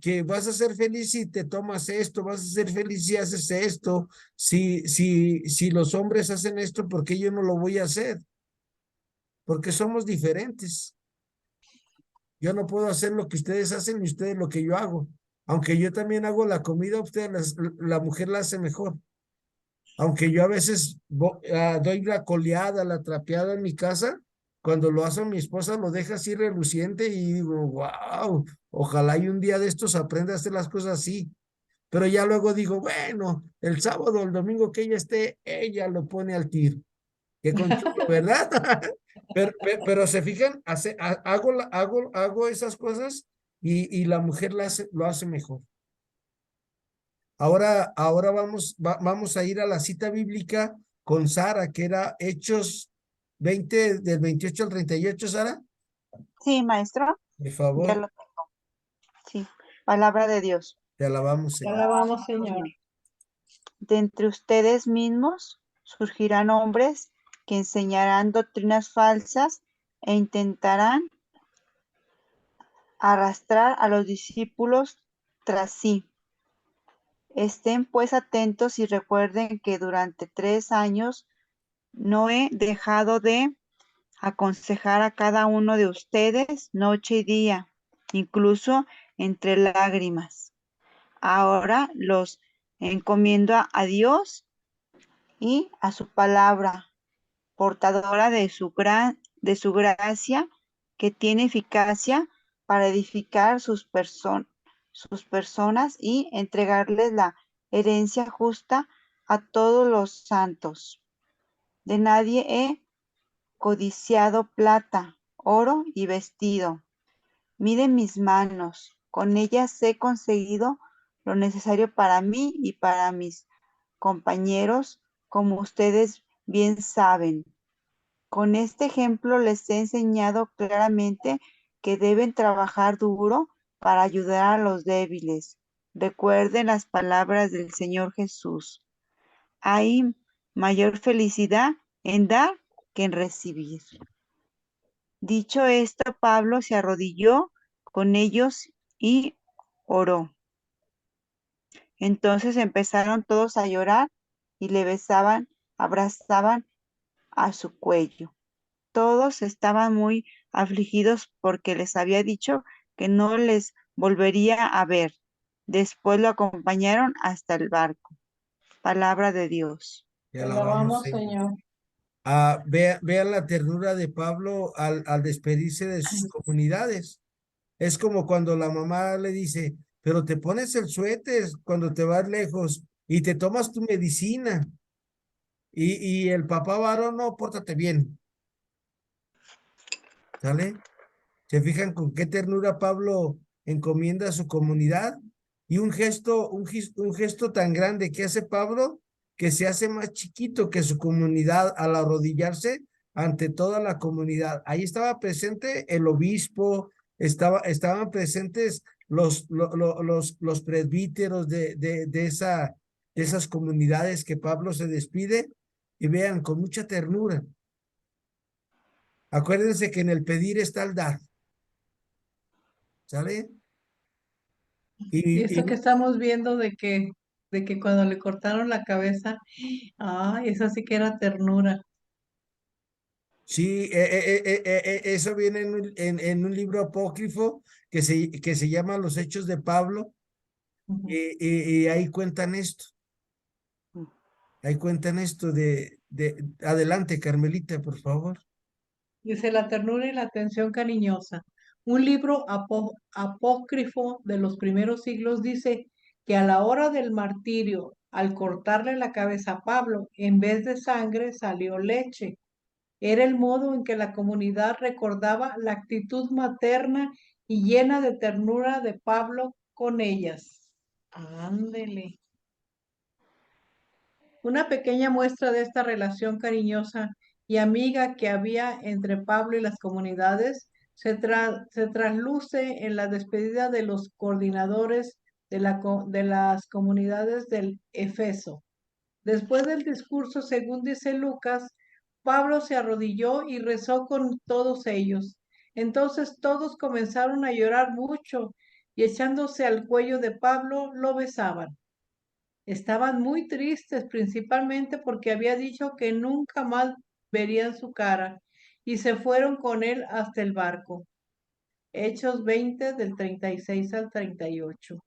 que vas a ser feliz si te tomas esto, vas a ser feliz si haces esto, si los hombres hacen esto, ¿por qué yo no lo voy a hacer? Porque somos diferentes. Yo no puedo hacer lo que ustedes hacen ni ustedes lo que yo hago. Aunque yo también hago la comida, la mujer la hace mejor. Aunque yo a veces doy la coleada, la trapeada en mi casa, cuando lo hace mi esposa lo deja así reluciente y digo, wow, ojalá y un día de estos aprenda a hacer las cosas así. Pero ya luego digo, bueno, el sábado o el domingo que ella esté, ella lo pone al tiro. Qué conchudo, ¿verdad? Pero se fijan, hago esas cosas y la mujer lo hace mejor. Ahora vamos a ir a la cita bíblica con Sara, que era Hechos 20, del 28 al 38, Sara. Sí, maestro, Por ya favor, lo tengo. Sí, palabra de Dios. te alabamos, Te Señor. alabamos, Señor. De entre ustedes mismos surgirán hombres que enseñarán doctrinas falsas e intentarán arrastrar a los discípulos tras sí. Estén pues atentos y recuerden que durante 3 años no he dejado de aconsejar a cada uno de ustedes noche y día, incluso entre lágrimas. Ahora los encomiendo a Dios y a su palabra, portadora de su gracia, que tiene eficacia para edificar sus personas y entregarles la herencia justa a todos los santos. De nadie he codiciado plata, oro y vestido. Miren mis manos, con ellas he conseguido lo necesario para mí y para mis compañeros, como ustedes bien saben. Con este ejemplo les he enseñado claramente que deben trabajar duro para ayudar a los débiles. Recuerden las palabras del Señor Jesús. Hay mayor felicidad en dar que en recibir. Dicho esto, Pablo se arrodilló con ellos y oró. Entonces empezaron todos a llorar y le besaban, abrazaban a su cuello. Todos estaban muy afligidos porque les había dicho que no les volvería a ver. Después lo acompañaron hasta el barco. Palabra de Dios. Te Te alabamos, alabamos, Señor. Señor. Vean la ternura de Pablo al despedirse de sus comunidades. Es como cuando la mamá le dice, pero te pones el suéter cuando te vas lejos y te tomas tu medicina. Y el papá varón, no, pórtate bien, ¿sale? ¿Se fijan con qué ternura Pablo encomienda a su comunidad? Y un gesto tan grande que hace Pablo, que se hace más chiquito que su comunidad al arrodillarse ante toda la comunidad. Ahí estaba presente el obispo, estaban presentes los presbíteros de esas comunidades que Pablo se despide y vean con mucha ternura. Acuérdense que en el pedir está el dar. ¿Sale? Y Y esto que estamos viendo de que de que cuando le cortaron la cabeza, ay, eso sí que era ternura. Sí, eso viene en un libro apócrifo que se llama Los Hechos de Pablo, Ujú. y ahí cuentan esto. Ahí cuentan esto adelante, Carmelita, por favor. Dice la ternura y la atención cariñosa. Un libro apócrifo de los primeros siglos dice que a la hora del martirio, al cortarle la cabeza a Pablo, en vez de sangre salió leche. Era el modo en que la comunidad recordaba la actitud materna y llena de ternura de Pablo con ellas. Ándele. Una pequeña muestra de esta relación cariñosa y amiga que había entre Pablo y las comunidades se trasluce en la despedida de los coordinadores de las comunidades del Efeso. Después del discurso, según dice Lucas, Pablo se arrodilló y rezó con todos ellos. Entonces todos comenzaron a llorar mucho y echándose al cuello de Pablo lo besaban. Estaban muy tristes, principalmente porque había dicho que nunca más verían su cara, y se fueron con él hasta el barco. Hechos 20 del 36 al 38.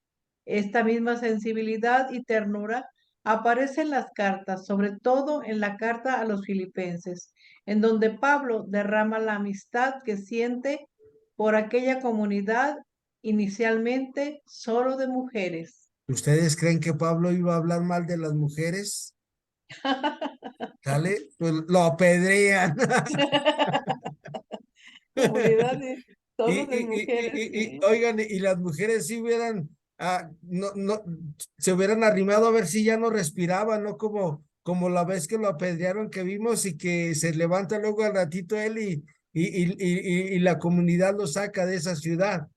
Esta misma sensibilidad y ternura aparece en las cartas, sobre todo en la carta a los filipenses, en donde Pablo derrama la amistad que siente por aquella comunidad inicialmente solo de mujeres. ¿Ustedes creen que Pablo iba a hablar mal de las mujeres? ¿Sale? Pues lo apedrean. Comunidad solo de mujeres, Y, sí. oigan, y las mujeres sí hubieran, se hubieran arrimado a ver si ya no respiraba, ¿no? Como la vez que lo apedrearon que vimos y que se levanta luego al ratito él y la comunidad lo saca de esa ciudad.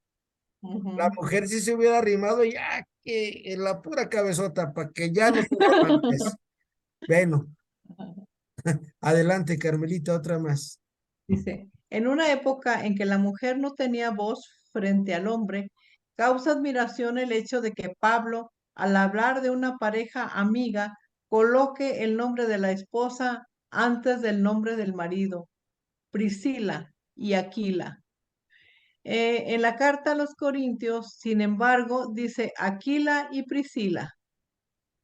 La Ujú. mujer sí se hubiera arrimado ya que en la pura cabezota para que ya no te levantes. Bueno, adelante, Carmelita, otra más. Dice, en una época en que la mujer no tenía voz frente al hombre, causa admiración el hecho de que Pablo, al hablar de una pareja amiga, coloque el nombre de la esposa antes del nombre del marido, Priscila y Aquila. En la carta a los Corintios, sin embargo, dice Aquila y Priscila.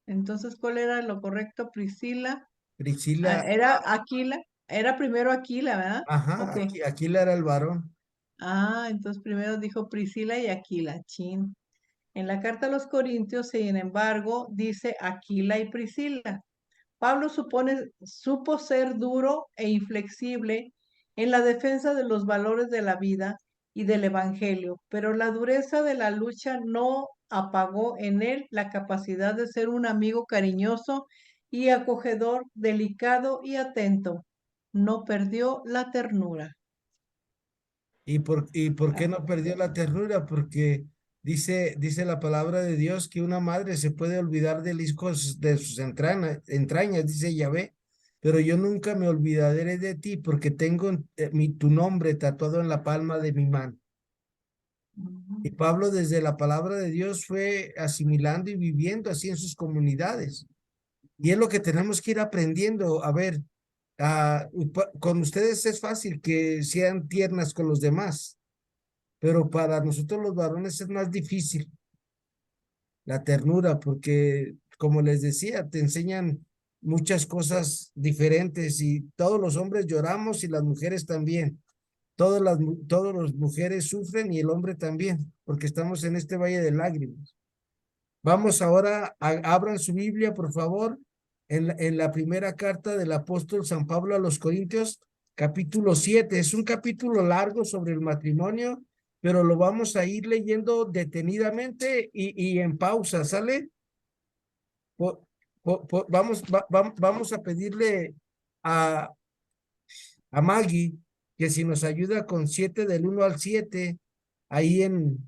Entonces, ¿cuál era lo correcto? Priscila. Priscila, Era Aquila. Era primero Aquila, ¿verdad? ajá, Ok. aquí le era el varón. Ah, entonces primero dijo Priscila y Aquila, chin. En la carta a los Corintios, sin embargo, dice Aquila y Priscila. Pablo supo ser duro e inflexible en la defensa de los valores de la vida y del evangelio, pero la dureza de la lucha no apagó en él la capacidad de ser un amigo cariñoso y acogedor, delicado y atento. No perdió la ternura. ¿Y por qué Ah, no perdió la ternura? Porque dice la palabra de Dios que una madre se puede olvidar del hijo de sus entrañas, dice Yahvé, pero yo nunca me olvidaré de ti porque tengo tu nombre tatuado en la palma de mi mano. ujú. Y Pablo desde la palabra de Dios fue asimilando y viviendo así en sus comunidades. Y es lo que tenemos que ir aprendiendo. A ver, con ustedes es fácil que sean tiernas con los demás, pero para nosotros los varones es más difícil la ternura, porque como les decía, te enseñan muchas cosas diferentes y todos los hombres lloramos y las mujeres también. Todas las mujeres sufren y el hombre también, porque estamos en este valle de lágrimas. Vamos ahora, abran su Biblia, por favor, en la primera carta del apóstol San Pablo a los Corintios, capítulo 7. Es un capítulo largo sobre el matrimonio, pero lo vamos a ir leyendo detenidamente y en pausa, ¿sale? Vamos a pedirle a, a Maggie que si nos ayuda con 7 del 1 al 7, ahí en,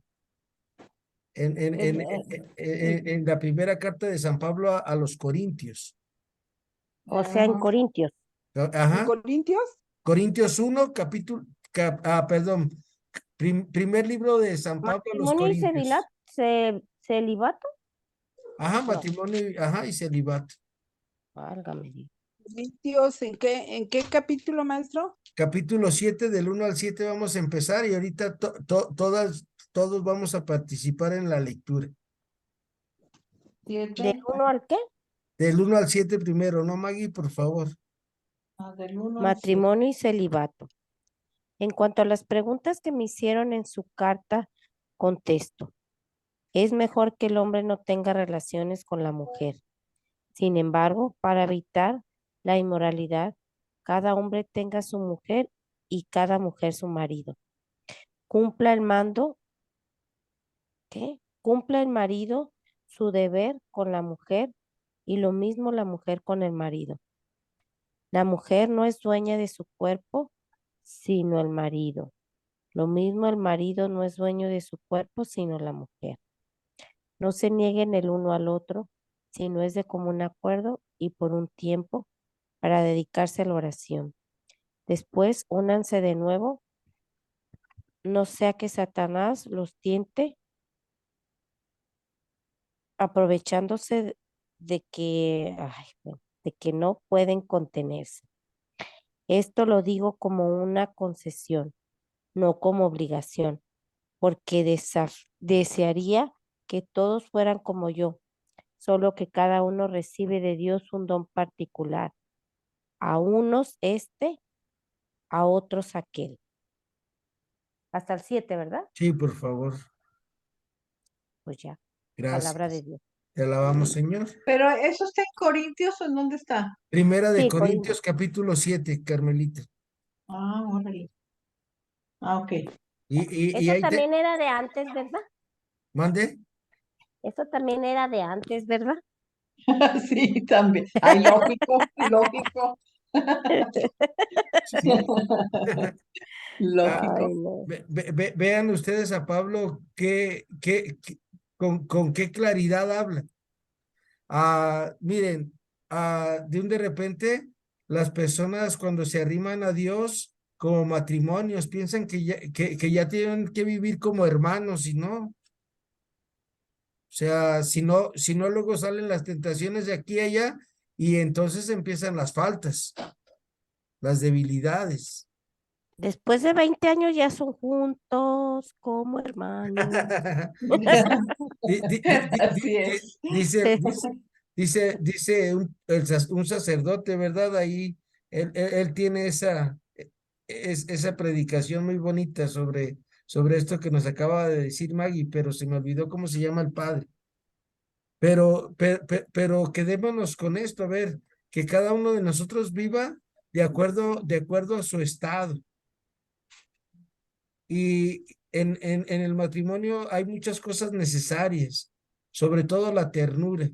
en, El- en, eh, en, en la primera carta de San Pablo a los Corintios. o sea, en Ah, Corintios. ¿En Ajá. Corintios? Corintios 1, perdón, primer libro de San Pablo a los Matrimonio y Corintios. celibato. Ajá, No, matrimonio, ajá, y celibato. válgame Dios. Corintios, en qué capítulo, maestro? Capítulo 7, del 1 al 7 vamos a empezar y ahorita todos vamos a participar en la lectura. ¿Del 7, 1 al qué? Del 1 al 7 primero, ¿no, Maggie? Por favor. del 1 al 7. Matrimonio y celibato. En cuanto a las preguntas que me hicieron en su carta, contesto. Es mejor que el hombre no tenga relaciones con la mujer. Sin embargo, para evitar la inmoralidad, cada hombre tenga su mujer y cada mujer su marido. Cumpla el mando, ¿qué? Cumpla el marido su deber con la mujer y lo mismo la mujer con el marido. La mujer no es dueña de su cuerpo, sino el marido. Lo mismo el marido no es dueño de su cuerpo, sino la mujer. No se nieguen el uno al otro, sino es de común acuerdo y por un tiempo para dedicarse a la oración. Después, únanse de nuevo, no sea que Satanás los tiente aprovechándose de que no pueden contenerse. Esto lo digo como una concesión, no como obligación, porque desearía que todos fueran como yo, solo que cada uno recibe de Dios un don particular. A unos este, a otros aquel. Hasta el 7, ¿verdad? Sí, por favor. Pues ya, palabra de Gracias. Dios. Te alabamos, Señor. Pero ¿eso está en Corintios o en dónde está? Primera de Sí, Corintios, capítulo 7, Carmelita. Órale. Ok. Y Eso ahí te también era de antes, ¿verdad? mande. Eso también era de antes, ¿verdad? Sí, también. Ay, lógico, lógico. Sí. Ah, Ay, Lógico. no. vean ustedes a Pablo con qué claridad habla. Miren, de un de repente, las personas cuando se arriman a Dios como matrimonios piensan que ya tienen que vivir como hermanos y no. O sea, si no, luego salen las tentaciones de aquí y allá y entonces empiezan las faltas, las debilidades. Después de 20 años ya son juntos como hermanos. Di- di- di- di- di- Así di- es. Dice, dice, dice un sacerdote, ¿verdad? Ahí él tiene esa predicación muy bonita sobre esto que nos acaba de decir Maggie, pero se me olvidó cómo se llama el padre. Pero quedémonos con esto, a ver, que cada uno de nosotros viva de acuerdo a su estado. Y en el matrimonio hay muchas cosas necesarias, sobre todo la ternura.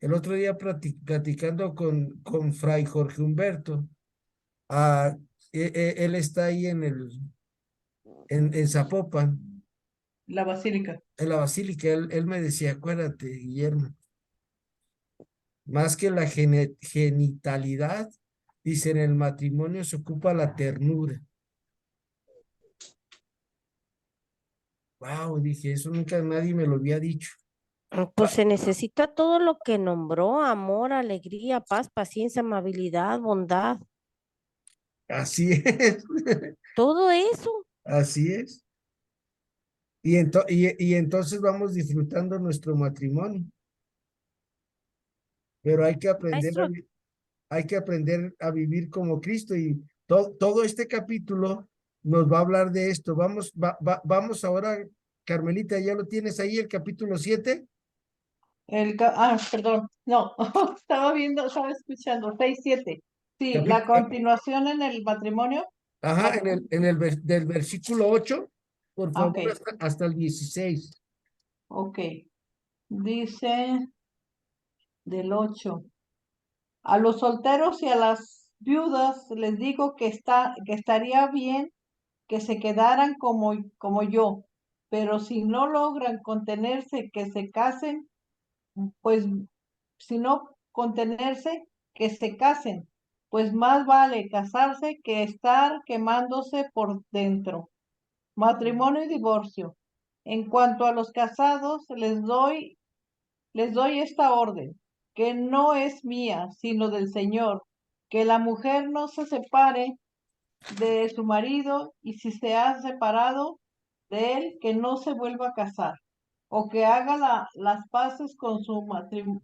El otro día platicando con Fray Jorge Humberto, ah, él está ahí en Zapopan, La basílica. en la basílica, él me decía, acuérdate, Guillermo, más que la genitalidad, dice, en el matrimonio se ocupa la ternura. Wow, dije, eso nunca nadie me lo había dicho. Pues se necesita todo lo que nombró: amor, alegría, paz, paciencia, amabilidad, bondad. Así es, Todo eso. así es. Y entonces vamos disfrutando nuestro matrimonio, pero Maestro, hay que aprender a vivir como Cristo y todo este capítulo nos va a hablar de esto. Vamos ahora, Carmelita, ¿ya lo tienes ahí, el capítulo 7? Perdón. No, estaba escuchando. 6, 7. Sí, la Capítulo, continuación en el matrimonio. ajá, Ah, del versículo 8, por ok, favor, hasta el 16. ok. Dice del 8. A los solteros y a las viudas les digo que estaría bien que se quedaran como yo, pero si no logran contenerse, que se casen, pues si no contenerse, que se casen, pues más vale casarse que estar quemándose por dentro. Matrimonio y divorcio. En cuanto a los casados, les doy les doy esta orden, que no es mía, sino del Señor, que la mujer no se separe de su marido, y si se ha separado de él, que no se vuelva a casar, o que haga las paces con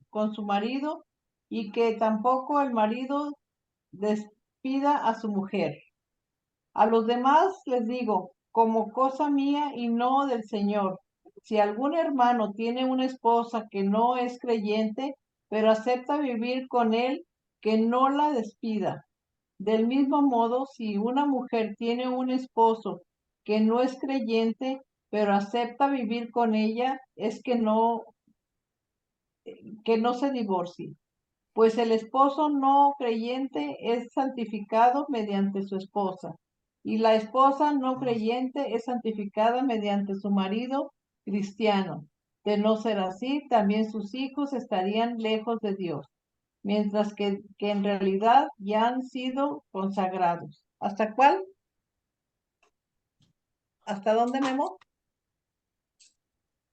con su marido, y que tampoco el marido despida a su mujer. A los demás les digo, como cosa mía y no del Señor, si algún hermano tiene una esposa que no es creyente, pero acepta vivir con él, que no la despida. Del mismo modo, si una mujer tiene un esposo que no es creyente, pero acepta vivir con ella, es que no se divorcie. Pues el esposo no creyente es santificado mediante su esposa, y la esposa no creyente es santificada mediante su marido cristiano. De no ser así, también sus hijos estarían lejos de Dios, mientras que en realidad ya han sido consagrados. ¿Hasta cuál? ¿Hasta dónde, Memo?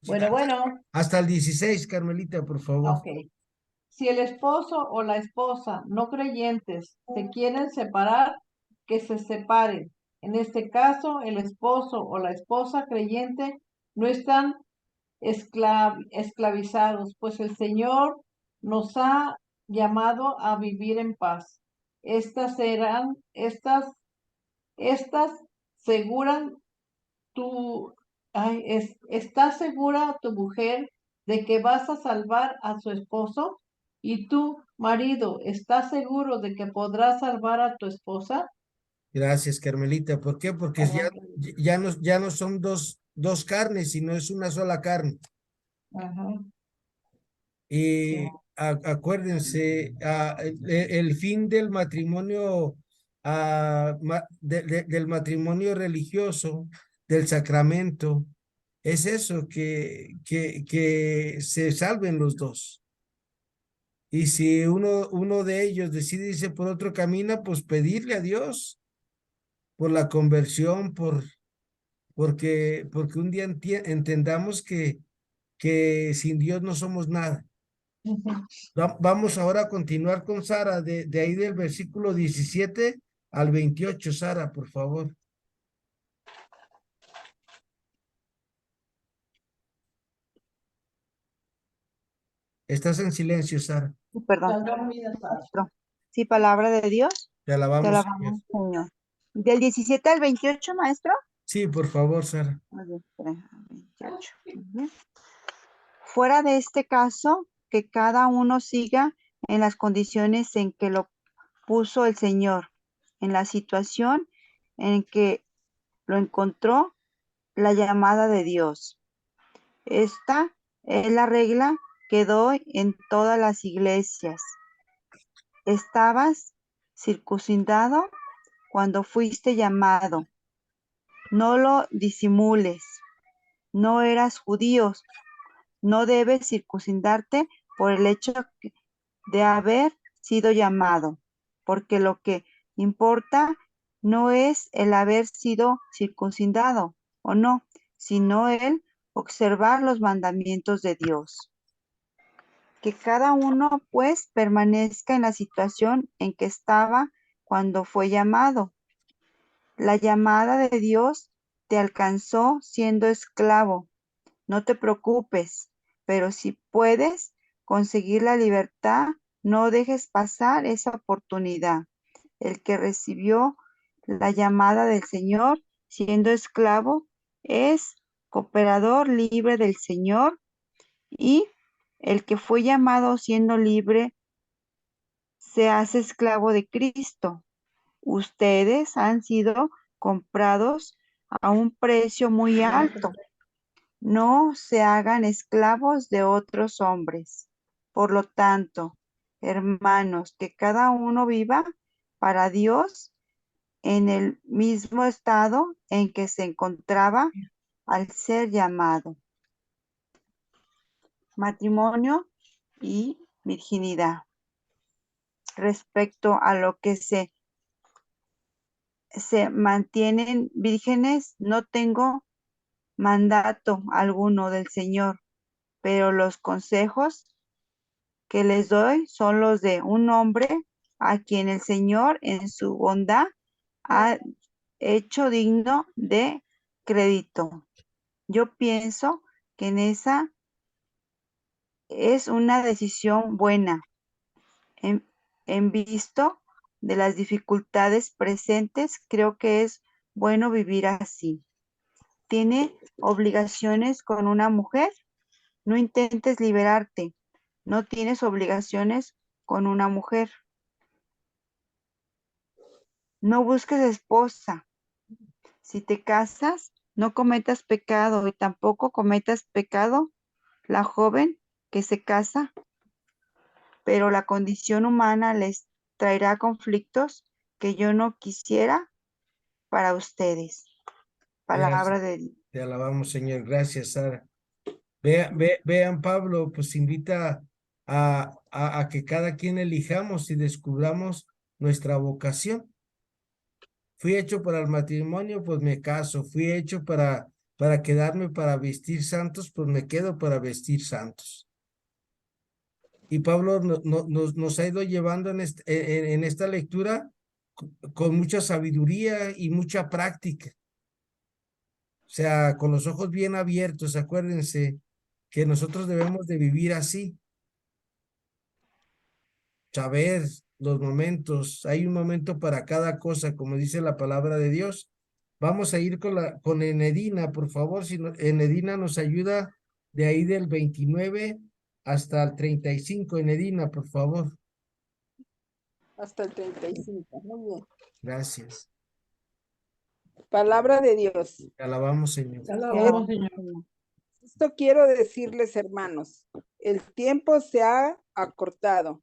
Bueno. Hasta el 16, Carmelita, por favor. Ok. Si el esposo o la esposa no creyentes se quieren separar, que se separen. En este caso, el esposo o la esposa creyente no están esclavizados, pues el Señor nos ha llamado a vivir en paz. Estas seguran tu, ¿estás segura tu mujer de que vas a salvar a su esposo? ¿Y tú, marido, estás seguro de que podrás salvar a tu esposa? Gracias, Carmelita. ¿Por qué? Porque ya no son dos carnes, sino es una sola carne. Ajá. Y acuérdense, el fin del matrimonio, del matrimonio religioso, del sacramento, es eso, que se salven los dos. Y si uno de ellos decide irse por otro camino, pues pedirle a Dios por la conversión, porque un día entendamos que sin Dios no somos nada. Vamos ahora a continuar con Sara, de ahí del versículo 17 al 28, Sara, por favor. Estás en silencio, Sara. Perdón. Están dormidas, Sara. Maestro. Sí, palabra de Dios. Te Te alabamos, alabamos, Señor. Señor. Del 17 al 28, maestro. Sí, por favor, Sara. Muy bien, espera, 28. Muy bien. Fuera de este caso, que cada uno siga en las condiciones en que lo puso el Señor, en la situación en que lo encontró la llamada de Dios. Esta es la regla que doy en todas las iglesias. Estabas circuncidado cuando fuiste llamado. No lo disimules. No eras judío. No debes circuncidarte por el hecho de haber sido llamado, porque lo que importa no es el haber sido circuncidado o no, sino el observar los mandamientos de Dios. Que cada uno pues permanezca en la situación en que estaba cuando fue llamado. La llamada de Dios te alcanzó siendo esclavo. No te preocupes, pero si puedes conseguir la libertad, no dejes pasar esa oportunidad. El que recibió la llamada del Señor siendo esclavo es cooperador libre del Señor, y el que fue llamado siendo libre se hace esclavo de Cristo. Ustedes han sido comprados a un precio muy alto. No se hagan esclavos de otros hombres. Por lo tanto, hermanos, que cada uno viva para Dios en el mismo estado en que se encontraba al ser llamado. Matrimonio y virginidad. Respecto a lo que se mantienen vírgenes, no tengo mandato alguno del Señor, pero los consejos que les doy son los de un hombre a quien el Señor en su bondad ha hecho digno de crédito. Yo pienso que en esa es una decisión buena, en, en visto de las dificultades presentes, creo que es bueno vivir así. ¿Tiene obligaciones con una mujer? No intentes liberarte. No tienes obligaciones con una mujer. No busques esposa. Si te casas, no cometas pecado y tampoco cometas pecado la joven que se casa, pero la condición humana les traerá conflictos que yo no quisiera para ustedes. Gracias. Palabra de Dios. Te alabamos, Señor. Gracias, Sara. Vean, Pablo, pues invita a que cada quien elijamos y descubramos nuestra vocación. Fui hecho para el matrimonio, pues me caso. Fui hecho para quedarme para vestir santos, pues me quedo para vestir santos. Y Pablo nos ha ido llevando en esta lectura con mucha sabiduría y mucha práctica. O sea, con los ojos bien abiertos, acuérdense que nosotros debemos de vivir así, saber los momentos. Hay un momento para cada cosa, como dice la palabra de Dios. Vamos a ir con Enedina, por favor. Si Enedina nos ayuda de ahí del 29 hasta el 35. Enedina, por favor. Hasta el 35. Muy bien. Gracias. Palabra de Dios. Te alabamos, Señor. Te alabamos, Señor. Esto quiero decirles, hermanos, el tiempo se ha acortado.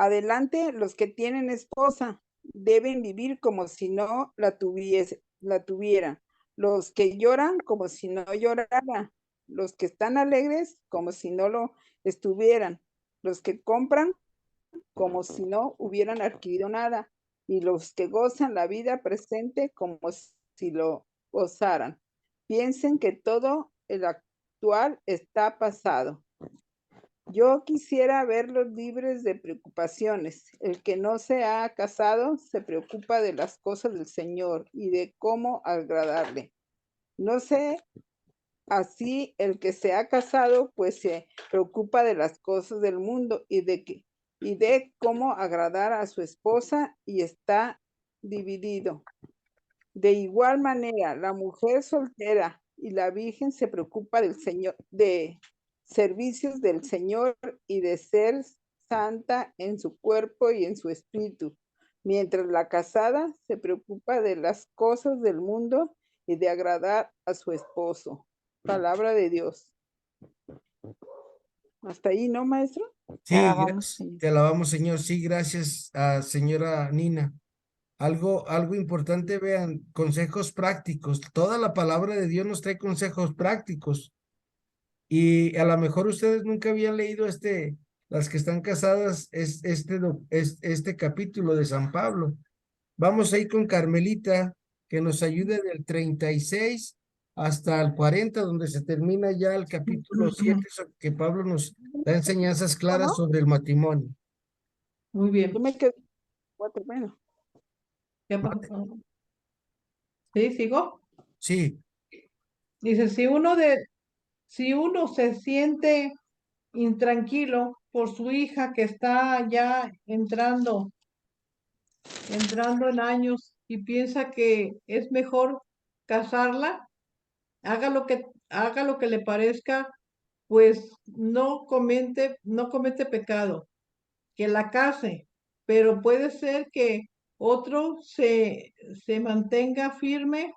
Adelante, los que tienen esposa deben vivir como si no la tuvieran. Los que lloran como si no llorara. Los que están alegres como si no lo estuvieran. Los que compran como si no hubieran adquirido nada. Y los que gozan la vida presente como si lo gozaran. Piensen que todo el actual está pasado. Yo quisiera verlos libres de preocupaciones. El que no se ha casado se preocupa de las cosas del Señor y de cómo agradarle. No sé, así el que se ha casado pues se preocupa de las cosas del mundo y de cómo agradar a su esposa y está dividido. De igual manera, la mujer soltera y la virgen se preocupa del Señor, de servicios del Señor y de ser santa en su cuerpo y en su espíritu, mientras la casada se preocupa de las cosas del mundo y de agradar a su esposo. Palabra de Dios. Hasta ahí, ¿no, maestro? Te Sí, alabamos, Señor. te alabamos, Señor. Sí, gracias a señora Nina. Algo importante, vean, consejos prácticos. Toda la palabra de Dios nos trae consejos prácticos. Y a lo mejor ustedes nunca habían leído las que están casadas, este capítulo de San Pablo. Vamos a ir con Carmelita, que nos ayude del 36 hasta el 40, donde se termina ya el capítulo 7, que Pablo nos da enseñanzas claras sobre el matrimonio. Muy bien. Yo me quedo 4, bueno. ¿Qué pasó? ¿Sí, sigo? Sí, Dice, si uno se siente intranquilo por su hija que está ya entrando en años y piensa que es mejor casarla, haga lo que le parezca, pues no comete pecado, que la case, pero puede ser que otro se mantenga firme,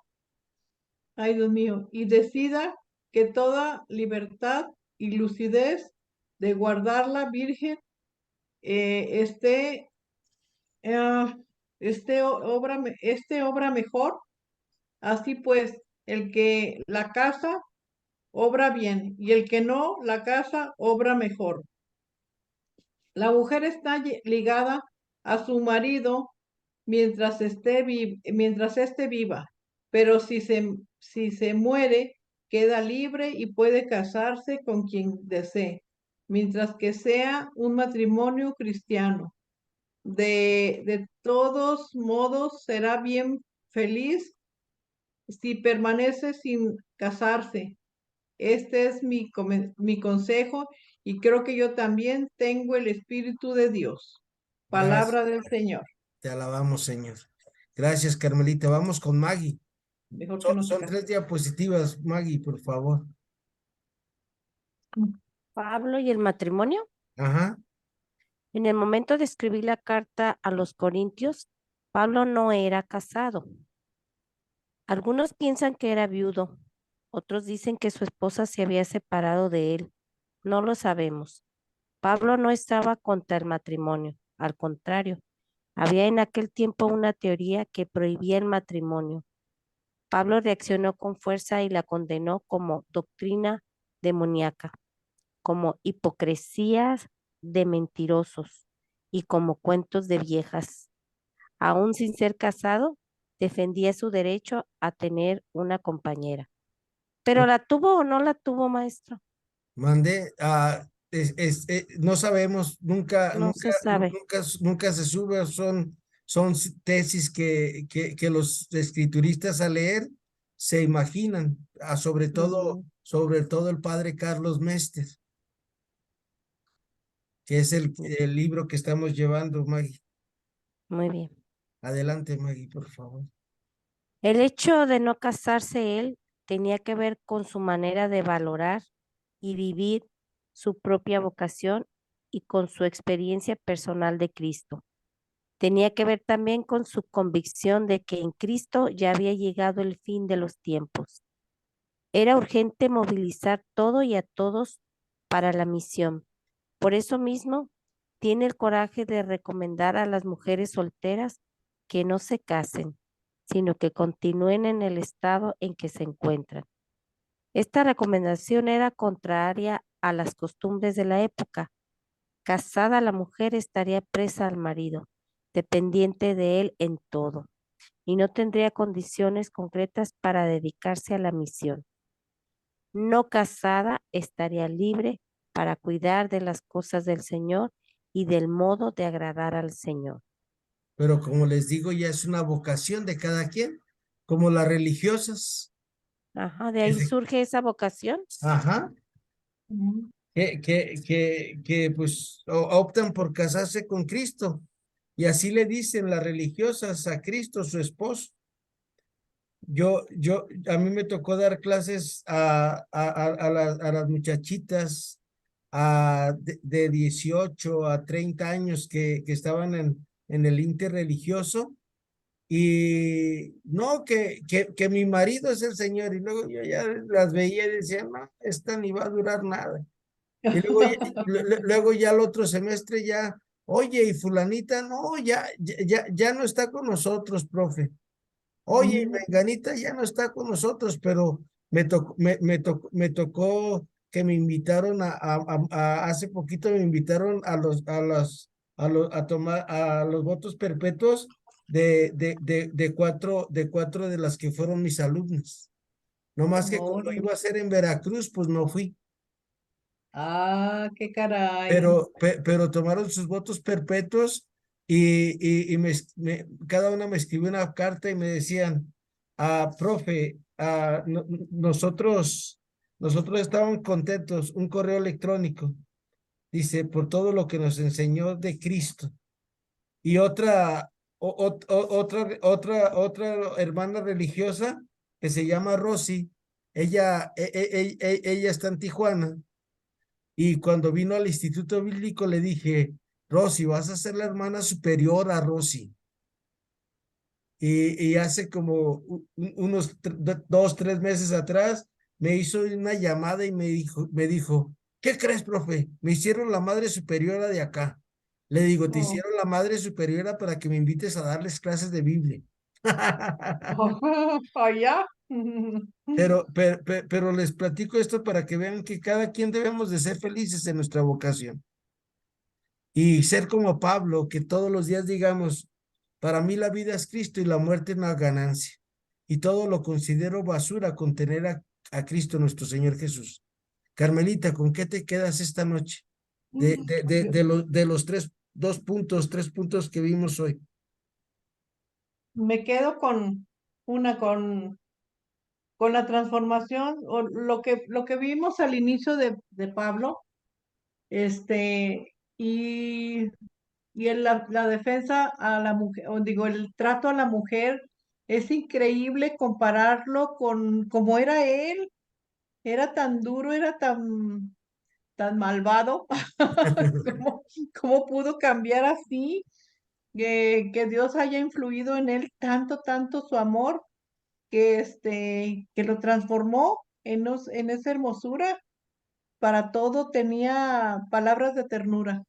ay Dios mío, y decida que toda libertad y lucidez de guardarla virgen eh, obra mejor. Así pues, el que la casa obra bien y el que no la casa obra mejor. La mujer está ligada a su marido mientras éste viva, pero si se muere, queda libre y puede casarse con quien desee. mientras que sea un matrimonio cristiano. De todos modos, será bien feliz si permanece sin casarse. Este es mi consejo y creo que yo también tengo el Espíritu de Dios. Gracias, Palabra del Señor. te alabamos, Señor. Gracias, Carmelita. Vamos con Maggie. Mejor que no se Son case. 3 diapositivas, Maggie, por favor. Pablo y el matrimonio. Ajá. En el momento de escribir la carta a los Corintios, Pablo no era casado. Algunos piensan que era viudo, otros dicen que su esposa se había separado de él. No lo sabemos. Pablo no estaba contra el matrimonio, al contrario, había en aquel tiempo una teoría que prohibía el matrimonio. Pablo reaccionó con fuerza y la condenó como doctrina demoníaca, como hipocresías de mentirosos y como cuentos de viejas. Aún sin ser casado, defendía su derecho a tener una compañera. ¿Pero la tuvo o no la tuvo, maestro? Mandé a, no sabemos, No se sabe. nunca se sube, son tesis que los escrituristas al leer se imaginan, Ujú. sobre todo el padre Carlos Mester, que es el libro que estamos llevando, Maggie. Muy bien. Adelante, Maggie, por favor. El hecho de no casarse él tenía que ver con su manera de valorar y vivir su propia vocación y con su experiencia personal de Cristo. Tenía que ver también con su convicción de que en Cristo ya había llegado el fin de los tiempos. Era urgente movilizar todo y a todos para la misión. Por eso mismo, tiene el coraje de recomendar a las mujeres solteras que no se casen, sino que continúen en el estado en que se encuentran. Esta recomendación era contraria a las costumbres de la época. Casada la mujer estaría presa al marido, dependiente de él en todo, y no tendría condiciones concretas para dedicarse a la misión. No casada estaría libre para cuidar de las cosas del Señor y del modo de agradar al Señor. Pero como les digo, ya es una vocación de cada quien, como las religiosas. Ajá, de ahí surge esa vocación. Ajá. Ujú. Que pues optan por casarse con Cristo. Y así le dicen las religiosas a Cristo, su esposo. A mí me tocó dar clases a las muchachitas de 18 a 30 años que estaban en el interreligioso. Y no, que mi marido es el Señor. Y luego yo ya las veía y decía, no, esta ni va a durar nada. Y luego ya el otro semestre ya, oye, y fulanita, no, ya no está con nosotros, profe. Oye, y menganita ya no está con nosotros, pero me tocó que me invitaron hace poquito me invitaron a tomar a los votos perpetuos de cuatro de las que fueron mis alumnas. No más que como Órale. iba a ser en Veracruz, pues no fui. Ah, qué caray. Pero tomaron sus votos perpetuos y cada una me escribió una carta y me decían, profe, nosotros estábamos contentos, un correo electrónico, dice, por todo lo que nos enseñó de Cristo. Y otra hermana religiosa que se llama Rosy, ella está en Tijuana. Y cuando vino al Instituto Bíblico le dije, Rosy, vas a ser la hermana superior a Rosy. Y hace como unos 2, 3 meses atrás me hizo una llamada y me dijo, ¿qué crees, profe? Me hicieron la madre superiora de acá. Le digo, te Oh. hicieron la madre superiora para que me invites a darles clases de Biblia. Allá. Pero les platico esto para que vean que cada quien debemos de ser felices en nuestra vocación. Y ser como Pablo, que todos los días digamos, para mí la vida es Cristo y la muerte es una ganancia. Y todo lo considero basura con tener a Cristo nuestro Señor Jesús. Carmelita, ¿con qué te quedas esta noche? de los tres puntos que vimos hoy. Me quedo con una, con la transformación, o lo que vimos al inicio de Pablo, y la defensa a la mujer, o digo, el trato a la mujer, es increíble compararlo con cómo era él. Era tan duro, era tan malvado. ¿Cómo pudo cambiar así? Que Dios haya influido en él tanto, tanto su amor, que lo transformó en esa hermosura. Para todo tenía palabras de ternura.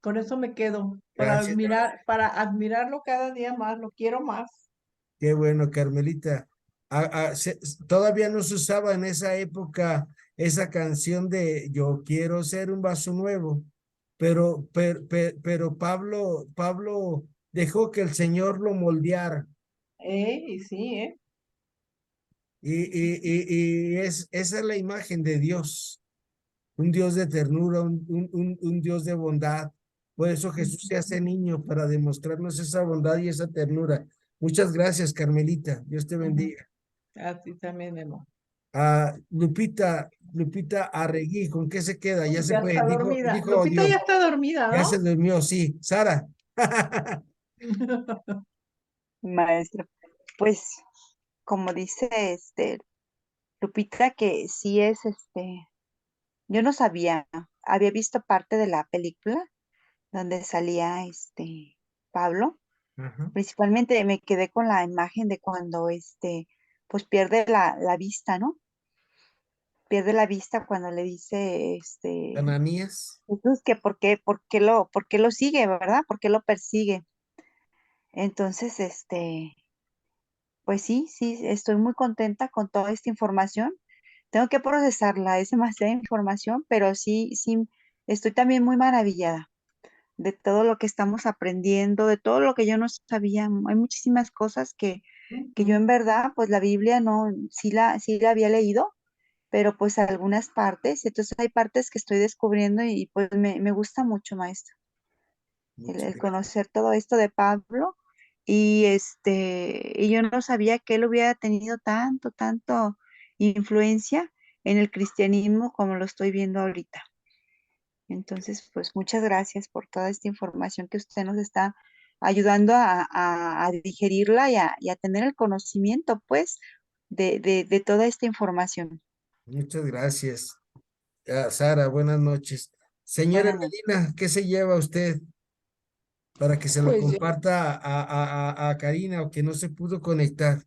Con eso me quedo, Gracias. para admirarlo cada día más, lo quiero más. Qué bueno, Carmelita. Todavía no se usaba en esa época esa canción de Yo quiero ser un vaso nuevo, pero Pablo dejó que el Señor lo moldeara. Y sí, Esa es la imagen de Dios, un Dios de ternura, un Dios de bondad. Por eso Jesús se hace niño para demostrarnos esa bondad y esa ternura. Muchas gracias, Carmelita. Dios te bendiga. A ti también, mi amor. Lupita Arregui, ¿con qué se queda? Ya se Ya fue, está dormida. dijo Lupita adiós. ya está dormida, Ya ¿no? se durmió, sí. Sara. Maestro. Pues, como dice Lupita, que sí es yo no sabía, había visto parte de la película donde salía Pablo. Ajá. Principalmente me quedé con la imagen de cuando pues pierde la vista, ¿no? Pierde la vista cuando le dice Ananías. Jesús que por qué lo sigue, ¿verdad? ¿Por qué lo persigue? Entonces, pues sí, sí, estoy muy contenta con toda esta información. Tengo que procesarla, es demasiada información, pero sí, sí, estoy también muy maravillada de todo lo que estamos aprendiendo, de todo lo que yo no sabía. Hay muchísimas cosas que yo en verdad, pues la Biblia no, sí la había leído, pero pues algunas partes, entonces hay partes que estoy descubriendo y pues me gusta mucho, maestro, Muchas el gracias. conocer todo esto de Pablo y yo no sabía que él hubiera tenido tanto influencia en el cristianismo como lo estoy viendo ahorita. Entonces, pues muchas gracias por toda esta información que usted nos está ayudando a digerirla y a tener el conocimiento, pues, de toda esta información. Muchas gracias. Sara, buenas noches. Señora Buenas noches. Medina, ¿qué se lleva usted para que se lo Pues yo, comparta a Karina o que no se pudo conectar?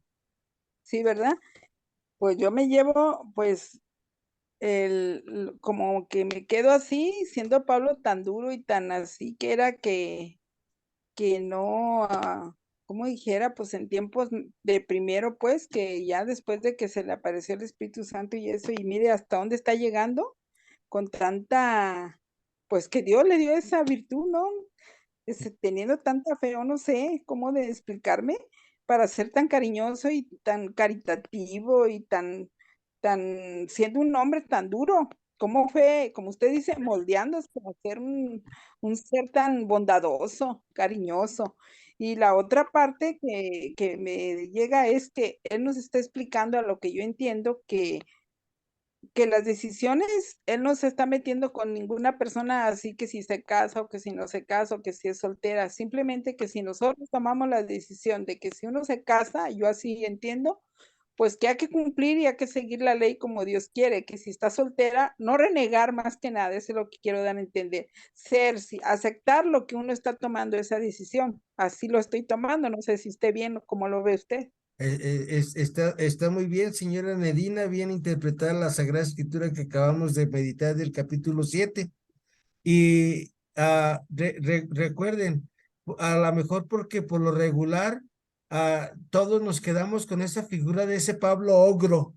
sí, ¿verdad? Pues yo me llevo, pues, como que me quedo así, siendo Pablo tan duro y tan así, que era que no, como dijera, pues en tiempos de primero, pues, que ya después de que se le apareció el Espíritu Santo y eso, y mire hasta dónde está llegando, con tanta, pues que Dios le dio esa virtud, ¿no? Teniendo tanta fe, o no sé cómo de explicarme, para ser tan cariñoso y tan caritativo y siendo un hombre tan duro. ¿Cómo fue, como usted dice, moldeándose a ser un ser tan bondadoso, cariñoso? Y la otra parte que me llega es que él nos está explicando a lo que yo entiendo que las decisiones, él no se está metiendo con ninguna persona así que si se casa o que si no se casa o que si es soltera, simplemente que si nosotros tomamos la decisión de que si uno se casa, yo así entiendo, pues que hay que cumplir y hay que seguir la ley como Dios quiere, que si está soltera, no renegar más que nada, eso es lo que quiero dar a entender, aceptar lo que uno está tomando esa decisión, así lo estoy tomando, no sé si esté bien o cómo lo ve usted. Está muy bien, señora Medina, bien interpretada la Sagrada Escritura que acabamos de meditar del capítulo 7. Y recuerden, a lo mejor porque por lo regular todos nos quedamos con esa figura de ese Pablo ogro,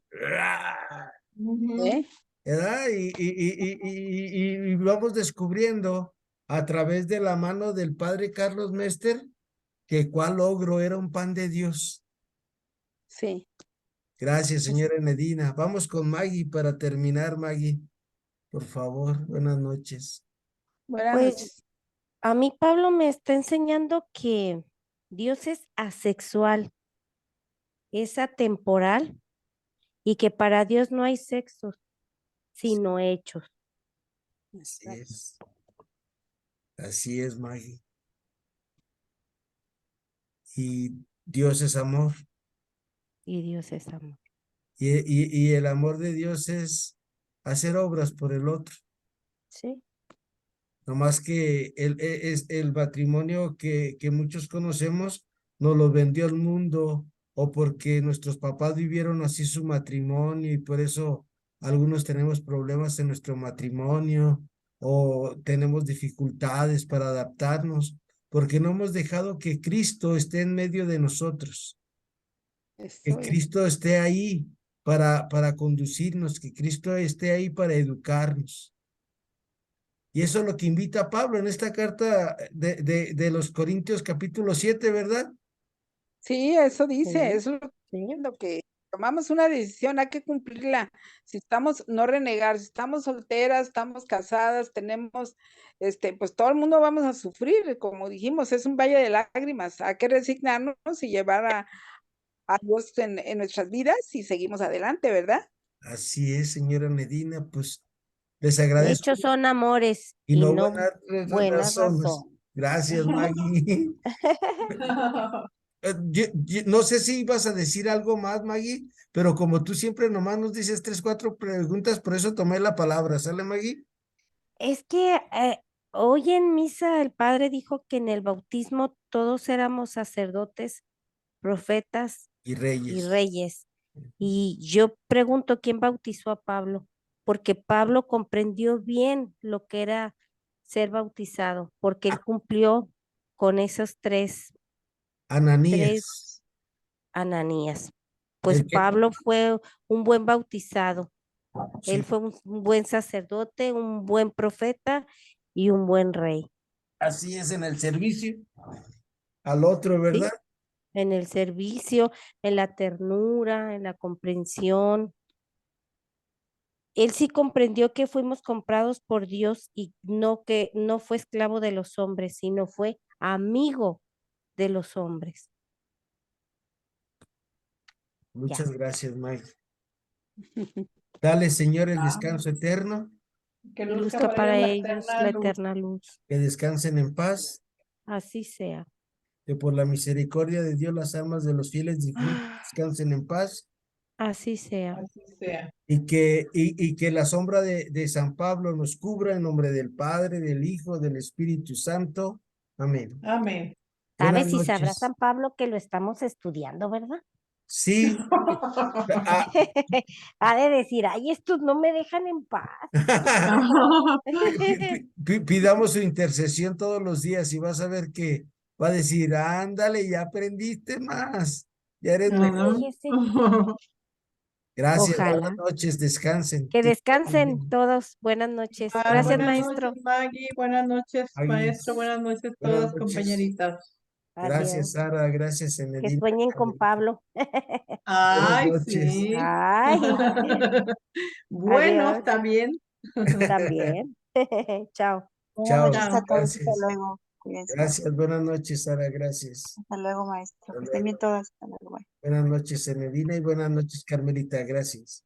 Ujú. ¿Eh? ¿verdad? Y vamos descubriendo a través de la mano del padre Carlos Mester que cuál ogro era un pan de Dios. Sí. Gracias, señora Medina. Vamos con Maggie para terminar, Maggie. Por favor, buenas noches. Buenas Pues noches. a mí Pablo me está enseñando que Dios es asexual, es atemporal y que para Dios no hay sexos, sino hechos. Así es, Maggie. Y Dios es amor. Y Dios es amor. Y el amor de Dios es hacer obras por el otro. Sí, No más que es el matrimonio que muchos conocemos, nos lo vendió el mundo, o porque nuestros papás vivieron así su matrimonio y por eso algunos tenemos problemas en nuestro matrimonio o tenemos dificultades para adaptarnos, porque no hemos dejado que Cristo esté en medio de nosotros, que Eso es. Cristo esté ahí para conducirnos, que Cristo esté ahí para educarnos. Y eso es lo que invita a Pablo en esta carta de los Corintios capítulo 7, ¿verdad? Sí, eso dice, sí, eso es sí. lo que tomamos una decisión, hay que cumplirla. Si estamos, no renegar, si estamos solteras, estamos casadas, tenemos, pues todo el mundo vamos a sufrir, como dijimos, es un valle de lágrimas, hay que resignarnos y llevar a Dios en nuestras vidas y seguimos adelante, ¿verdad? Así es, señora Medina, pues les De agradezco hecho, son amores y y no no buenas buenas razones. razones. Gracias, Maggie. No sé si ibas a decir algo más, Maggie, pero como tú siempre nomás nos dices 3, 4 preguntas, por eso tomé la palabra. ¿Sale, Maggie? Es que hoy en misa el padre dijo que en el bautismo todos éramos sacerdotes, profetas Y y Reyes. reyes. Y yo pregunto quién bautizó a Pablo, porque Pablo comprendió bien lo que era ser bautizado, porque él cumplió con esos tres Ananías. Ananías. Pues El que, Pablo fue un buen bautizado. Él sí, fue un buen sacerdote, un buen profeta y un buen rey. así es en el servicio al otro, ¿verdad? ¿Sí? En el servicio, en la ternura, en la comprensión. Él sí comprendió que fuimos comprados por Dios y no que no fue esclavo de los hombres, sino fue amigo de los hombres. Ya. Muchas gracias, Mike. Dale, Señor, el Ah, descanso eterno, que Y luzca luzca para ellos para la ellos eterna la luz. eterna luz. que descansen en paz, Así sea. que por la misericordia de Dios las almas de los fieles difuntos Ah, descansen en paz así sea. Así sea. y que la sombra de San Pablo nos cubra en nombre del Padre, del Hijo, del Espíritu Santo. Amén. Amén. Buenas ¿Sabes si sabrá noches. San Pablo que lo estamos estudiando, verdad? Sí. ah, Ha de decir, ay, estos no me dejan en paz. Pidamos su intercesión todos los días y vas a ver que va a decir, ándale, ya aprendiste más, ya eres mejor. Fíjese, Gracias, buenas ojalá. noches, descansen. Que Que Dios los descansen bendiga. todos. Buenas noches. Gracias, Buenas noches, maestro. Maggie. Buenas noches, Ahí, maestro. Buenas noches, buenas todas noches. compañeritas. Gracias, Adiós. Sara, gracias, Que Enedina. sueñen con Pablo. Buenas Ay, noches. sí. Ay, Bueno, adiós. está bien. También. Chao. Buenas Chao, noches a Chao. todos. Hasta gracias. luego. Cuídense. Gracias, buenas noches, Sara, gracias. Hasta luego, maestro. Hasta Que estén bien luego. todas. Hasta luego. Bye. Buenas noches, Enedina, y buenas noches, Carmelita, gracias.